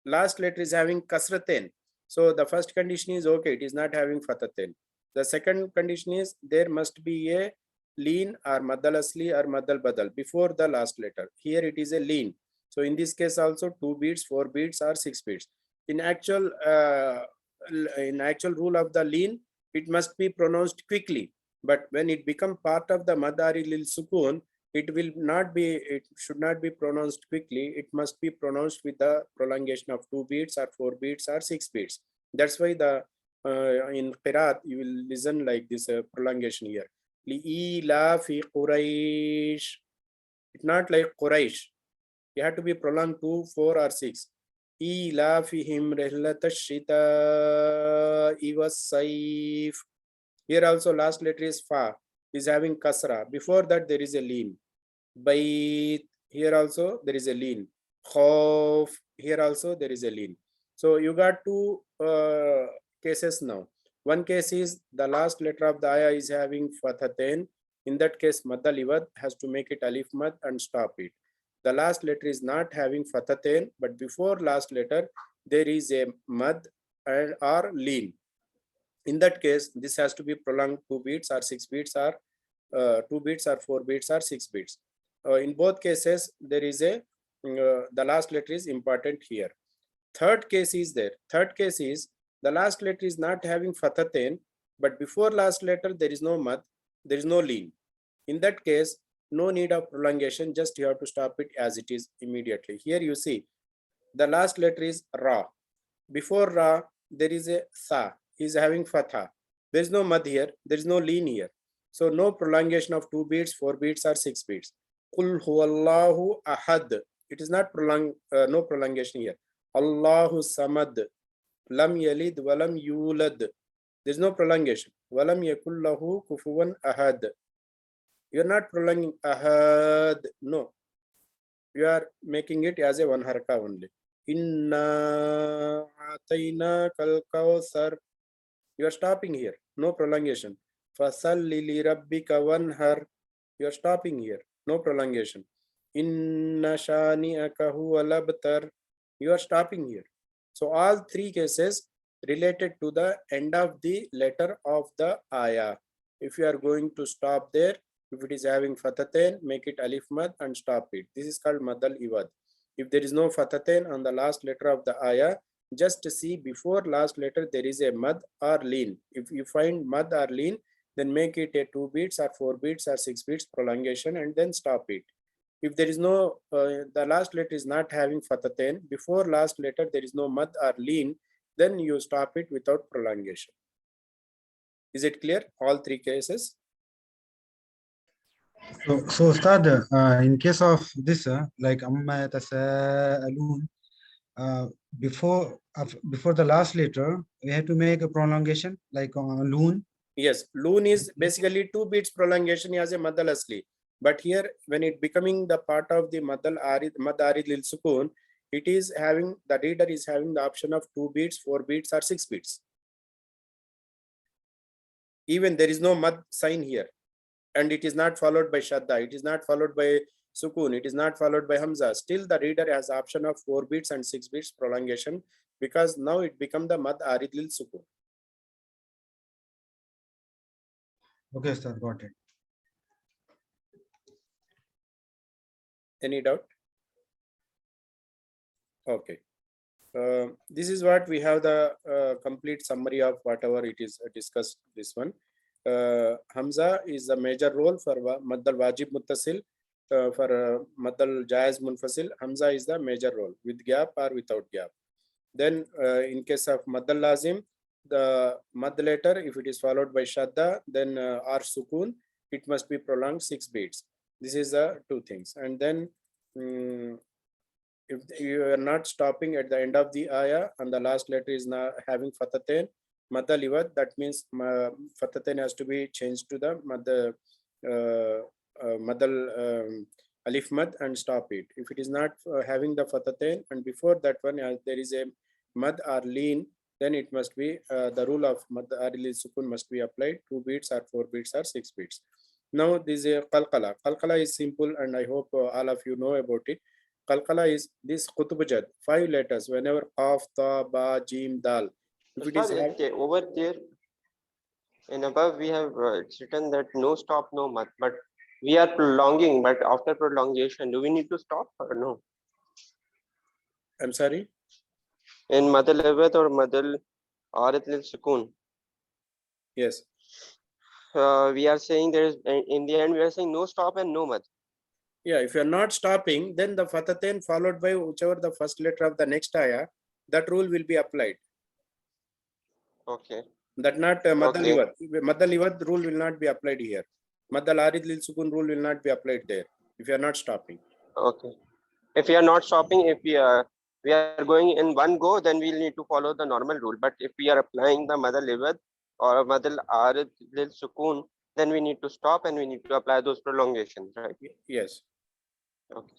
Last letter is having kasratain. So the first condition is okay, it is not having fatatain. The second condition is there must be a lean or madal asli or madal badal before the last letter. Here it is a lean. So in this case also 2 beats, 4 beats or 6 beats. In actual rule of the lean, it must be pronounced quickly. But when it become part of the madari lil sukun, it should not be pronounced quickly. It must be pronounced with the prolongation of 2 beats or 4 beats or 6 beats. That's why the in qiraat you will listen like this prolongation here. Li'ilafi Quraish. It's not like Quraish. You have to be prolonged 2, 4 or 6. Ilafihim rihlatash shita'i was-sayf. Here also last letter is fa, is having kasra. Before that there is a lean. Bait, here also there is a lean. Khawf, here also there is a lean. So you got 2 cases now. One case is the last letter of the ayah is having fathatain. In that case, madal iwad has to make it alif mad and stop it. The last letter is not having fathatain, but before last letter there is a mad and or lean. In that case, this has to be prolonged 2 beats or 6 beats or 2 beats or 4 beats or 6 beats. In both cases, there is a the last letter is important here. Third case is there. Third case is the last letter is not having fathatain, but before last letter there is no mad, there is no lean. In that case, no need of prolongation, just you have to stop it as it is immediately. Here you see the last letter is ra. Before ra, there is a sa, is having fatha. There is no mad here, there is no lean here. So no prolongation of 2 beats, 4 beats or 6 beats. Qul huwallahu ahad. It is not no prolongation here. Allahu samad. Lam yalid walam yulad. There is no prolongation. Walam yakul lahu kufuwan ahad. You are not prolonging ahad. No. You are making it as a 1 haraka only. Inna atayna kal kawthar. You are stopping here. No prolongation. Fasalli li rabbika wanhar. You are stopping here. No prolongation. Inna shani'aka huwa labtar. You are stopping here. So all 3 cases related to the end of the letter of the ayah. If you are going to stop there, if it is having fathatain, make it alif mad and stop it. This is called madal iwad. If there is no fathatain on the last letter of the ayah, just see before last letter there is a mad or lean. If you find mad or lean, then make it a 2 beats or 4 beats or 6 beats prolongation and then stop it. If there is no, the last letter is not having fathatain, before last letter there is no mad or lean, then you stop it without prolongation. Is it clear? All 3 cases? So Ustad, in case of this, like amma yatasaalun, before the last letter, we have to make a prolongation, like loon. Yes, loon is basically 2 beats prolongation as a madal asli. But here, when it becoming the part of the mad arid lil sukun, it is having, the reader is having the option of 2 beats, 4 beats or 6 beats. Even there is no mad sign here. And it is not followed by shadda, it is not followed by sukun, it is not followed by hamza. Still the reader has option of 4 beats and 6 beats prolongation, because now it become the mad arid lil sukun. Okay, sir, got it. Any doubt? Okay. This is what we have, the complete summary of whatever it is discussed, this one. Hamza is a major role for mad al wajib muttasil, for Madal Jaiz Munfasil, Hamza is the major role with gap or without gap. Then in case of Madal Lazim, the Mad letter, if it is followed by Shadda, then or Sukun, it must be prolonged 6 beats. This is the two things. And then if you are not stopping at the end of the ayah and the last letter is not having Fatatain, Madal Iwad, that means Fatatain has to be changed to the Madal Alif Mad and stop it. If it is not having the Fatatain and before that one there is a Mad or Lean, then it must be the rule of Mad or Sukun must be applied 2 beats or 4 beats or 6 beats. Now this is a Qalqala. Qalqala is simple and I hope all of you know about it. Qalqala is this Qutubjad, 5 letters whenever Qaf, Ta, Ba, Jim, Dal. If it is over there and above we have it's written that no stop, no mad, but we are prolonging, but after prolongation, do we need to stop or no? I'm sorry? In Madal Awad or Madal Arid lil Sukun. Yes. We are saying there is, in the end, we are saying no stop and no mad. Yeah, if you are not stopping, then the Fatatain followed by whichever the first letter of the next ayah, that rule will be applied. Okay. That not Madal Iwad. Madal Iwad rule will not be applied here. Madal Arid lil Sukun rule will not be applied there if you are not stopping. Okay. If we are not stopping, if we are going in one go, then we'll need to follow the normal rule. But if we are applying the Madal Iwad or Madal Arid lil Sukun, then we need to stop and we need to apply those prolongations, right? Yes. Okay.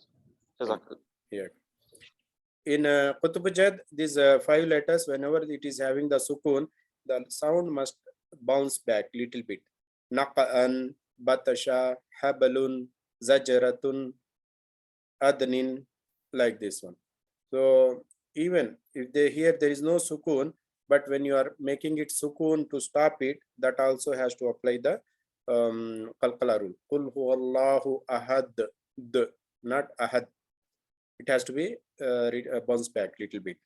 Jazakallah. Yeah. In Qutubjad, these 5 letters, whenever it is having the sukun, the sound must bounce back little bit. Naqa'an, Batasha, Habalun, Zajaratun, Adnin, like this one. So even if here there is no sukun, but when you are making it sukun to stop it, that also has to apply the Qalqala rule. Qul huwallahu ahad, not ahad. It has to be bounce back little bit.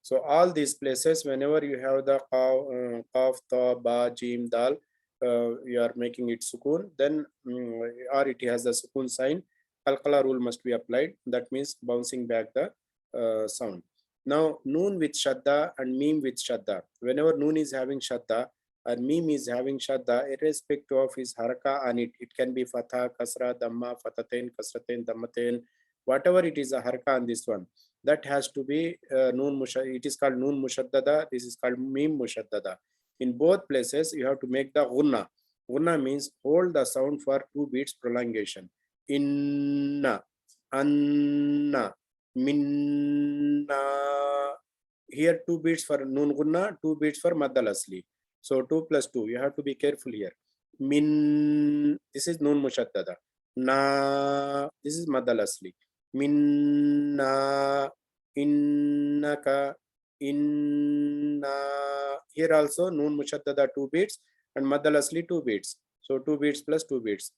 So all these places, whenever you have the Qaf, Ta, Ba, Jim, Dal, you are making it sukun, then or it has the sukun sign, Qalqala rule must be applied. That means bouncing back the sound. Now Noon with Shadda and Mim with Shadda. Whenever Noon is having Shadda and Mim is having Shadda, irrespective of his haraka on it, it can be Fatha, Kasra, Dhamma, Fatatain, Kasratain, Dhammatain, whatever it is a haraka on this one, that has to be Noon Mushaddada. It is called Noon Mushaddada. This is called Mim Mushaddada. In both places, you have to make the Ghunna. Ghunna means hold the sound for 2 beats prolongation. Inna, Anna, Minna. Here 2 beats for Noon Ghunna, 2 beats for Maddal Asli. So 2 plus 2. You have to be careful here. Min, this is Noon Mushaddada. Na, this is Maddal Asli. Minna, Innaka, Inna. Here also Noon Mushaddada 2 beats and Maddal Asli 2 beats. So 2 beats plus 2 beats.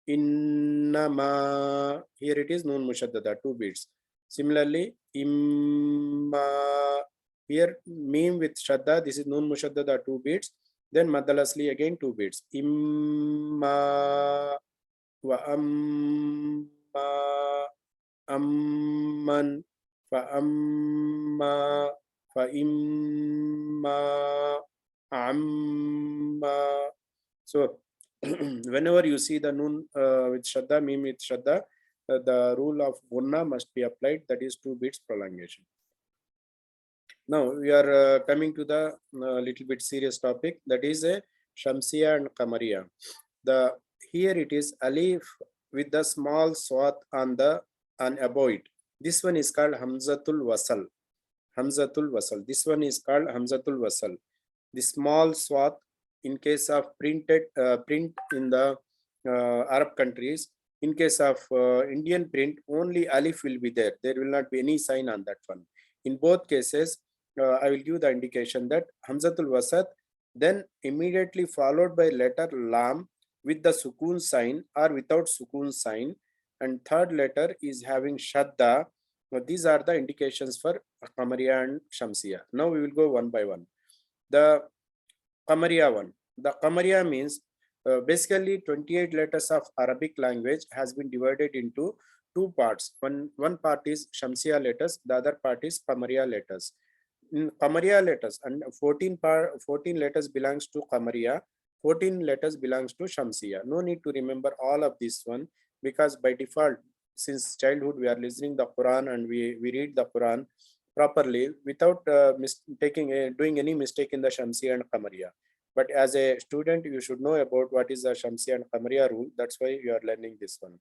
Innama, here it is Noon Mushaddada 2 beats. Similarly, Imma, here Mim with Shadda, this is Noon Mushaddada 2 beats. Then Maddal Asli again 2 beats. Imma wa amma, amman, fa amma, fa imma, amma. So whenever you see the Noon with Shadda, Mim with Shadda, the rule of Gunna must be applied, that is 2 beats prolongation. Now we are coming to the little bit serious topic, that is a Shamsiya and Qamariya. Here it is alif with the small swat on above it. This one is called Hamzatul Wasal. Hamzatul Wasal. This one is called Hamzatul Wasal. The small swat, in case of print in the Arab countries, in case of Indian print, only alif will be there. There will not be any sign on that one. In both cases, I will give the indication that Hamzatul Wasat, then immediately followed by letter Lam with the Sukun sign or without Sukun sign, and third letter is having Shadda. These are the indications for Qamariya and Shamsiya. Now we will go one by one. The Qamariya one. The Qamariya means Basically, 28 letters of Arabic language has been divided into two parts. One part is Shamsiya letters, the other part is Qamariya letters. In Qamariya letters, and 14 letters belongs to Qamariya, 14 letters belongs to Shamsiya. No need to remember all of this one, because by default, since childhood we are listening the Quran and we read the Quran properly without doing any mistake in the Shamsiya and Qamariya. But as a student, you should know about what is the Shamsiya and Qamariya rule. That's why you are learning this one.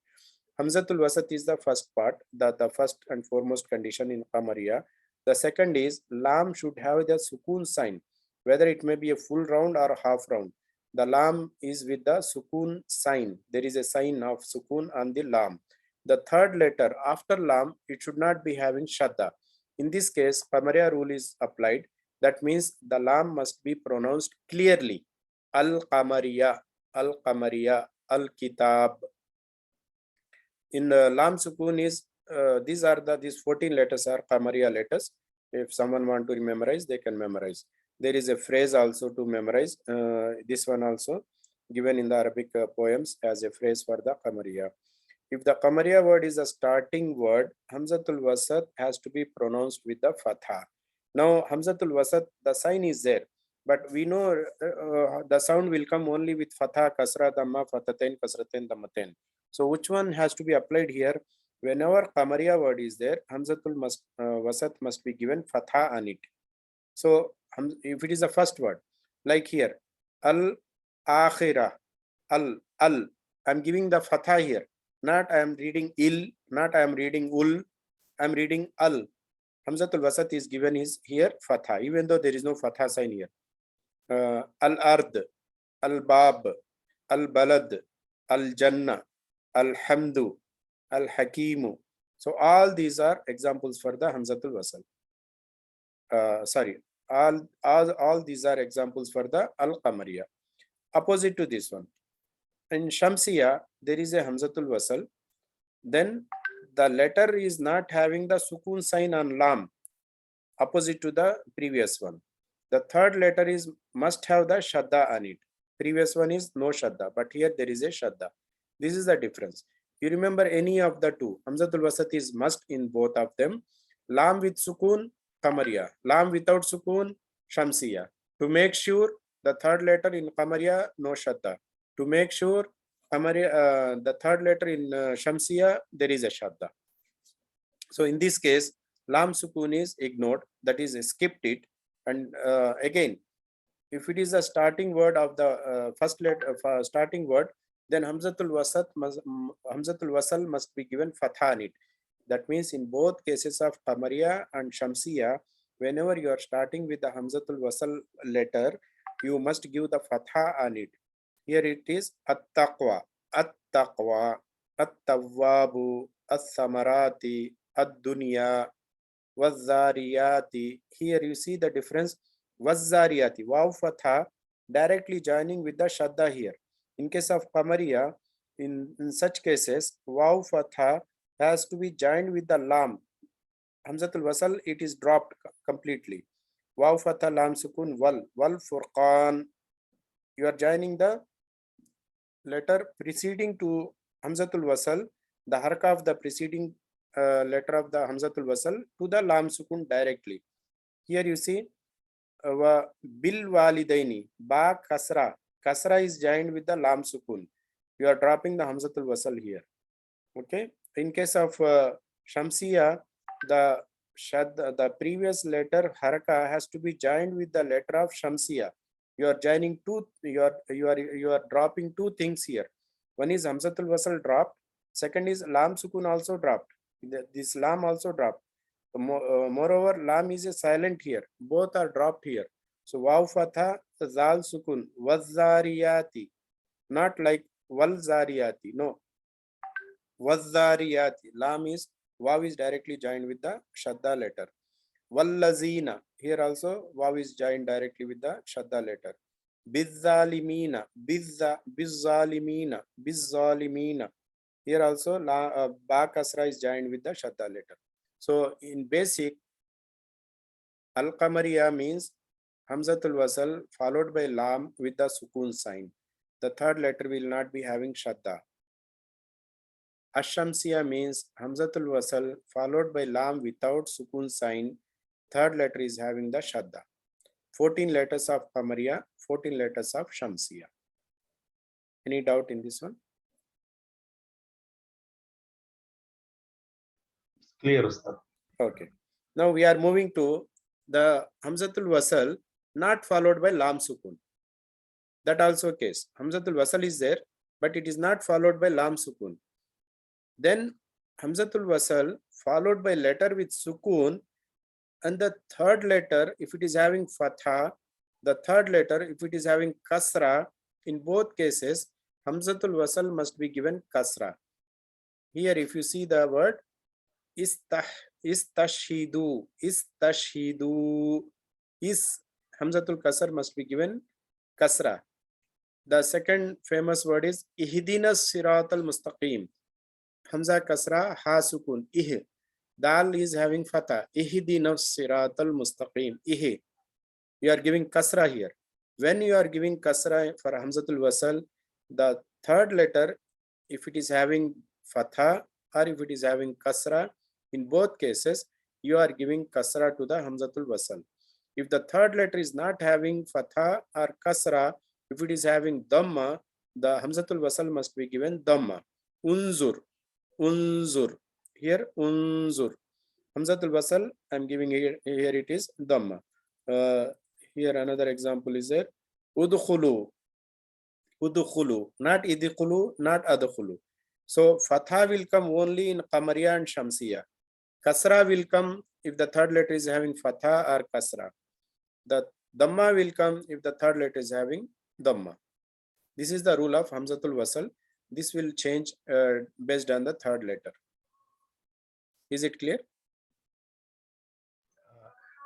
Hamzatul Wasat is the first part, the first and foremost condition in Qamariya. The second is Lam should have the Sukun sign, whether it may be a full round or a half round. The Lam is with the Sukun sign. There is a sign of Sukun on the Lam. The third letter after Lam, it should not be having Shadda. In this case, Qamariya rule is applied. That means the Lam must be pronounced clearly. Al-Qamariya, Al-Qamariya, Al-Kitab. In Lam Sukun is, these 14 letters are Qamariya letters. If someone want to memorize, they can memorize. There is a phrase also to memorize. This one also given in the Arabic poems as a phrase for the Qamariya. If the Qamariya word is a starting word, Hamzatul Wasat has to be pronounced with the Fatha. Now, Hamzatul Wasat, the sign is there, but we know the sound will come only with Fatha, Kasra, Dhamma, Fathatain, Kasratain, Dhammatain. So, which one has to be applied here? Whenever Qamariya word is there, Hamzatul Wasat must be given Fatha on it. So, if it is the first word, like here, Al-Akhirah, Al, I'm giving the Fatha here. Not I am reading Il, not I am reading Ul, I am reading Al. Hamzatul Wasat is given is here Fatha, even though there is no Fatha sign here. Al-Ard, Al-Bab, Al-Balad, Al-Jannah, Al-Hamdu, Al-Hakimu. So all these are examples for the Hamzatul Wasal. All these are examples for the Al-Qamariya. Opposite to this one. In Shamsiya, there is a Hamzatul Wasal. Then the letter is not having the Sukun sign on Lam, opposite to the previous one. The third letter is must have the Shadda on it. Previous one is no Shadda, but here there is a Shadda. This is the difference. You remember any of the two. Hamzatul Wasat is must in both of them. Lam with Sukun, Qamariya. Lam without Sukun, Shamsiya. To make sure the third letter in Qamariya, no Shadda. To make sure the third letter in Shamsiya, there is a Shadda. So in this case, Lam Sukun is ignored, that is skipped it. And again, if it is a starting word of the first letter, starting word, then Hamzatul Wasal must be given Fatha on it. That means in both cases of Qamariya and Shamsiya, whenever you are starting with the Hamzatul Wasal letter, you must give the Fatha on it. Here it is At-Taqwa, At-Taqwa, At-Tawwabu, At-Samarati, Ad-Dunya, Waz-Zariyati. Here you see the difference. Waz-Zariyati, Waw Fatha directly joining with the Shadda here. In case of Qamariya, in such cases, Waw Fatha has to be joined with the Lam. Hamzatul Wasal, it is dropped completely. Waw Fatha Lam Sukun Wal, Wal Furqan. You are joining the letter preceding to Hamzatul Wasal, the harka of the preceding letter of the Hamzatul Wasal to the Lam Sukun directly. Here you see Bil Walidaini, Ba Kasra. Kasra is joined with the Lam Sukun. You are dropping the Hamzatul Wasal here. Okay. In case of Shamsiya, the previous letter haraka has to be joined with the letter of Shamsiya. You are joining two. You are dropping two things here. One is Hamzatul Wasal dropped. Second is Lam Sukun also dropped. This Lam also dropped. Moreover, Lam is a silent here. Both are dropped here. So Waw Fatha, Zal Sukun, Waz-Zariyati. Not like Wal Zariyati. No. Waz-Zariyati. Lam is, Waw is directly joined with the Shadda letter. Wallazina. Here also Waw is joined directly with the Shadda letter. Bizzalimina. Bizzalimina. Bizzalimina. Here also Ba Kasra is joined with the Shadda letter. So in basic, Al-Qamariya means Hamzatul Wasal followed by Lam with the Sukun sign. the third letter will not be having shadda. Ash-Shamsiya means Hamzatul Wasal followed by lam without sukun sign. Third letter is having the shadda. 14 letters of Qamariya, 14 letters of Shamsiya. Any doubt in this one? Clear, Ustad. Okay. Now we are moving to the Hamzatul Wasal not followed by lam sukun. That also case. Hamzatul Wasal is there, but it is not followed by lam sukun. Then Hamzatul Wasal followed by letter with sukun, and the third letter, if it is having fatha, the third letter, if it is having kasra, in both cases, Hamzatul Wasal must be given kasra. Here, if you see the word istashhidu, is Hamzatul Kasr must be given kasra. The second famous word is ihdinas siratal mustaqim. Hamza kasra, ha sukun, ih. Dal is having fatha. Ihdinas siratal mustaqim. Ih. You are giving kasra here. When you are giving kasra for Hamzatul Wasal, the third letter, if it is having fatha or if it is having kasra, in both cases, you are giving kasra to the Hamzatul Wasal. If the third letter is not having fatha or kasra, if it is having dhamma, the Hamzatul Wasal must be given dhamma. Unzur. Unzur. Here, unzur. Hamzatul Wasal, I am giving here it is dhamma. Here another example is there. Udkhulu. Udkhulu. Not idkhulu, not adkhulu. So fatha will come only in Qamariya and Shamsiya. Kasra will come if the third letter is having fatha or kasra. The dhamma will come if the third letter is having dhamma. This is the rule of Hamzatul Wasal. This will change based on the third letter. Is it clear?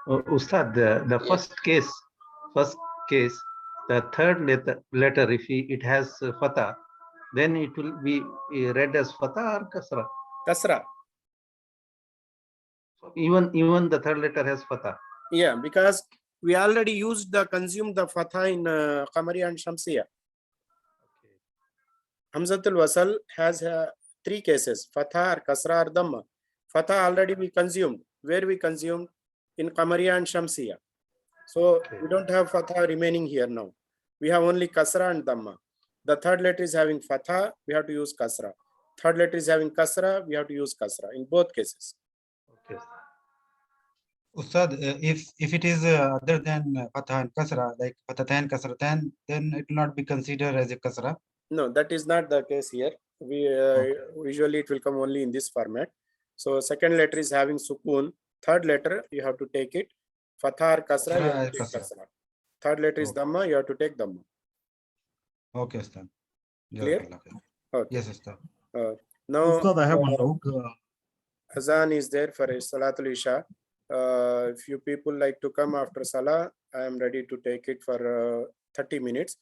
Ustad, the first case, the third letter, if it has fatha, then it will be read as fatha or kasra. Kasra. Even the third letter has fatha. Yeah, because we already used consumed the fatha in Qamariya and Shamsiya. Hamzatul Wasal has three cases: fatha or kasra or dhamma. Fatha already we consumed. Where we consumed? In Qamariya and Shamsiya. So we don't have fatha remaining here now. We have only kasra and dhamma. The third letter is having fatha, we have to use kasra. Third letter is having kasra, we have to use kasra in both cases. Okay. Ustad, if it is other than fatha and kasra, like fatatan, kasratan, then it will not be considered as a kasra. No, that is not the case here. We usually it will come only in this format. So second letter is having sukun. Third letter you have to take it. Fatha or kasra, you have to take kasra. Third letter is dhamma, you have to take dhamma. Okay, Ustad. Clear? Okay. Yes, Ustad. Now, Ustad, I have one doubt. Azan is there for Salatul Isha. If you people like to come after Salah, I am ready to take it for 30 minutes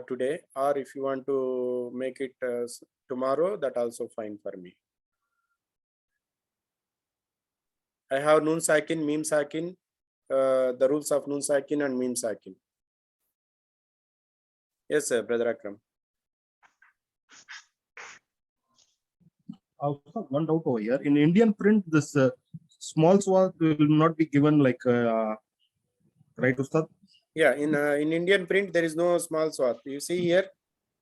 today. Or if you want to make it tomorrow, that also fine for me. I have Nun Sakin, Mim Sakin, the rules of Nun Sakin and Mim Sakin. Yes, sir, Brother Akram. Also, one doubt over here. In Indian print, this small swat will not be given like, right, Ustad? Yeah, in Indian print, there is no small swat. You see here,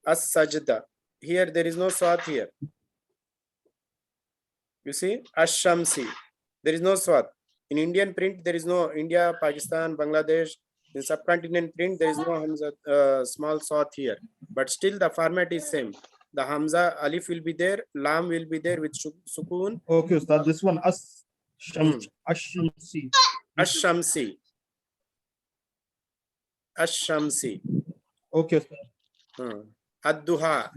As Sajda. Here, there is no swat here. You see, Ash-Shamsi. There is no swat. In Indian print, there is no India, Pakistan, Bangladesh. In subcontinent print, there is no Hamza, small swat here. But still, the format is same. The Hamza, Alif will be there, Lam will be there with sukun. Okay, Ustad. This one, Ash-Shamsi. Ash-Shamsi. Ash-Shamsi. Okay, Ustad. Ad-Duha.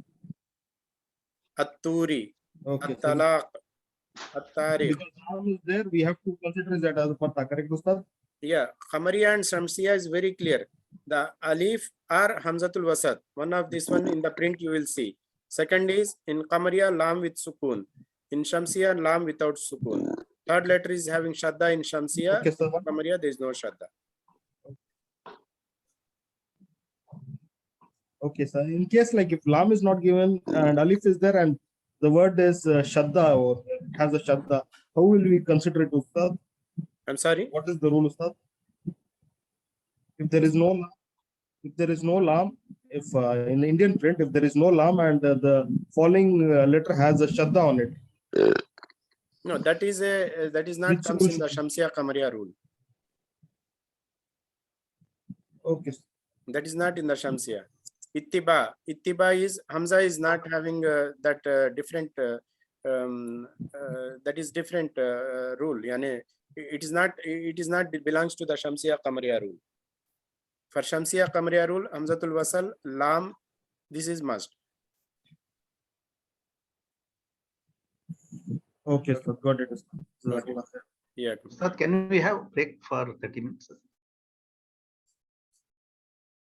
At-Turi. Okay. At-Talaq. At-Tariq. Because Lam is there, we have to consider that as a fatha, correct, Ustad? Yeah, Qamariya and Shamsiya is very clear. The Alif are Hamzatul Wasat. One of this one in the print you will see. Second is in Qamariya, Lam with sukun. In Shamsiya, Lam without sukun. Third letter is having Shadda in Shamsiya. Okay, sir. Qamariya, there is no Shadda. Okay, sir. In case like if lam is not given and alif is there and the word is shadda or has a shadda, how will we consider it, Ustad? I'm sorry. What is the rule, Ustad? If there is no lam, if in Indian print, if there is no lam and the following letter has a shadda on it. No, that is not Which comes rule in the Shamsiya Qamariya rule. Okay. That is not in the Shamsiya. Ittiba is Hamza is not having that different that is different rule. Yani, it is not belongs to the Shamsiya Qamariya rule. For Shamsiya Qamariya rule, Hamzatul Wasal, Lam, this is must. Okay, sir. Got it. Okay. Yeah. Ustad, can we have break for 30 minutes?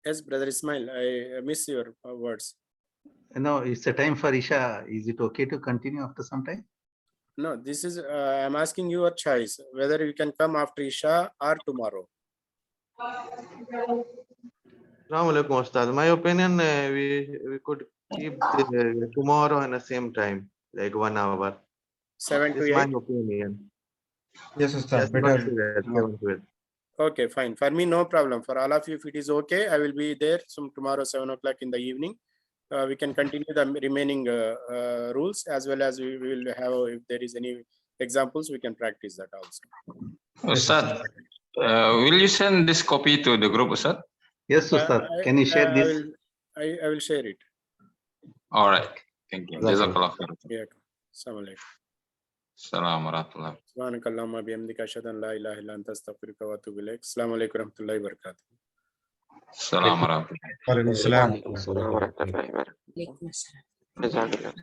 Yes, Brother Ismail, I miss your words. No, it's a time for Isha. Is it okay to continue after some time? No, this is, I'm asking your choice, whether you can come after Isha or tomorrow. Assalamu alaikum, Ustad. My opinion, we could keep tomorrow in the same time, like 1 hour. 7 This to is my 8. opinion. Yes, Ustad. Yes, Better. 7 to 8. Okay, fine. For me, no problem. For all of you, if it is okay, I will be there tomorrow, 7 o'clock in the evening. We can continue the remaining rules, as well as we will have, if there is any examples, we can practice that also. Ustad, will you send this copy to the group, Ustad? Yes, Ustad. Can you share this? I will share it. All right. Thank you. Jazakallah khair. Yeah. Assalamu alaikum. Assalamu warahmatullahi. Subhanakallahumma bihamdika ashhadu an la ilaha illa anta astaghfiruka wa atubu ilaik. Assalamu alaikum warahmatullahi wabarakatuh. Assalamu warahmatullahi. Walaikum salam. Wa alaikum salam wa rahmatullahi wa barakatuh. Jazakallah.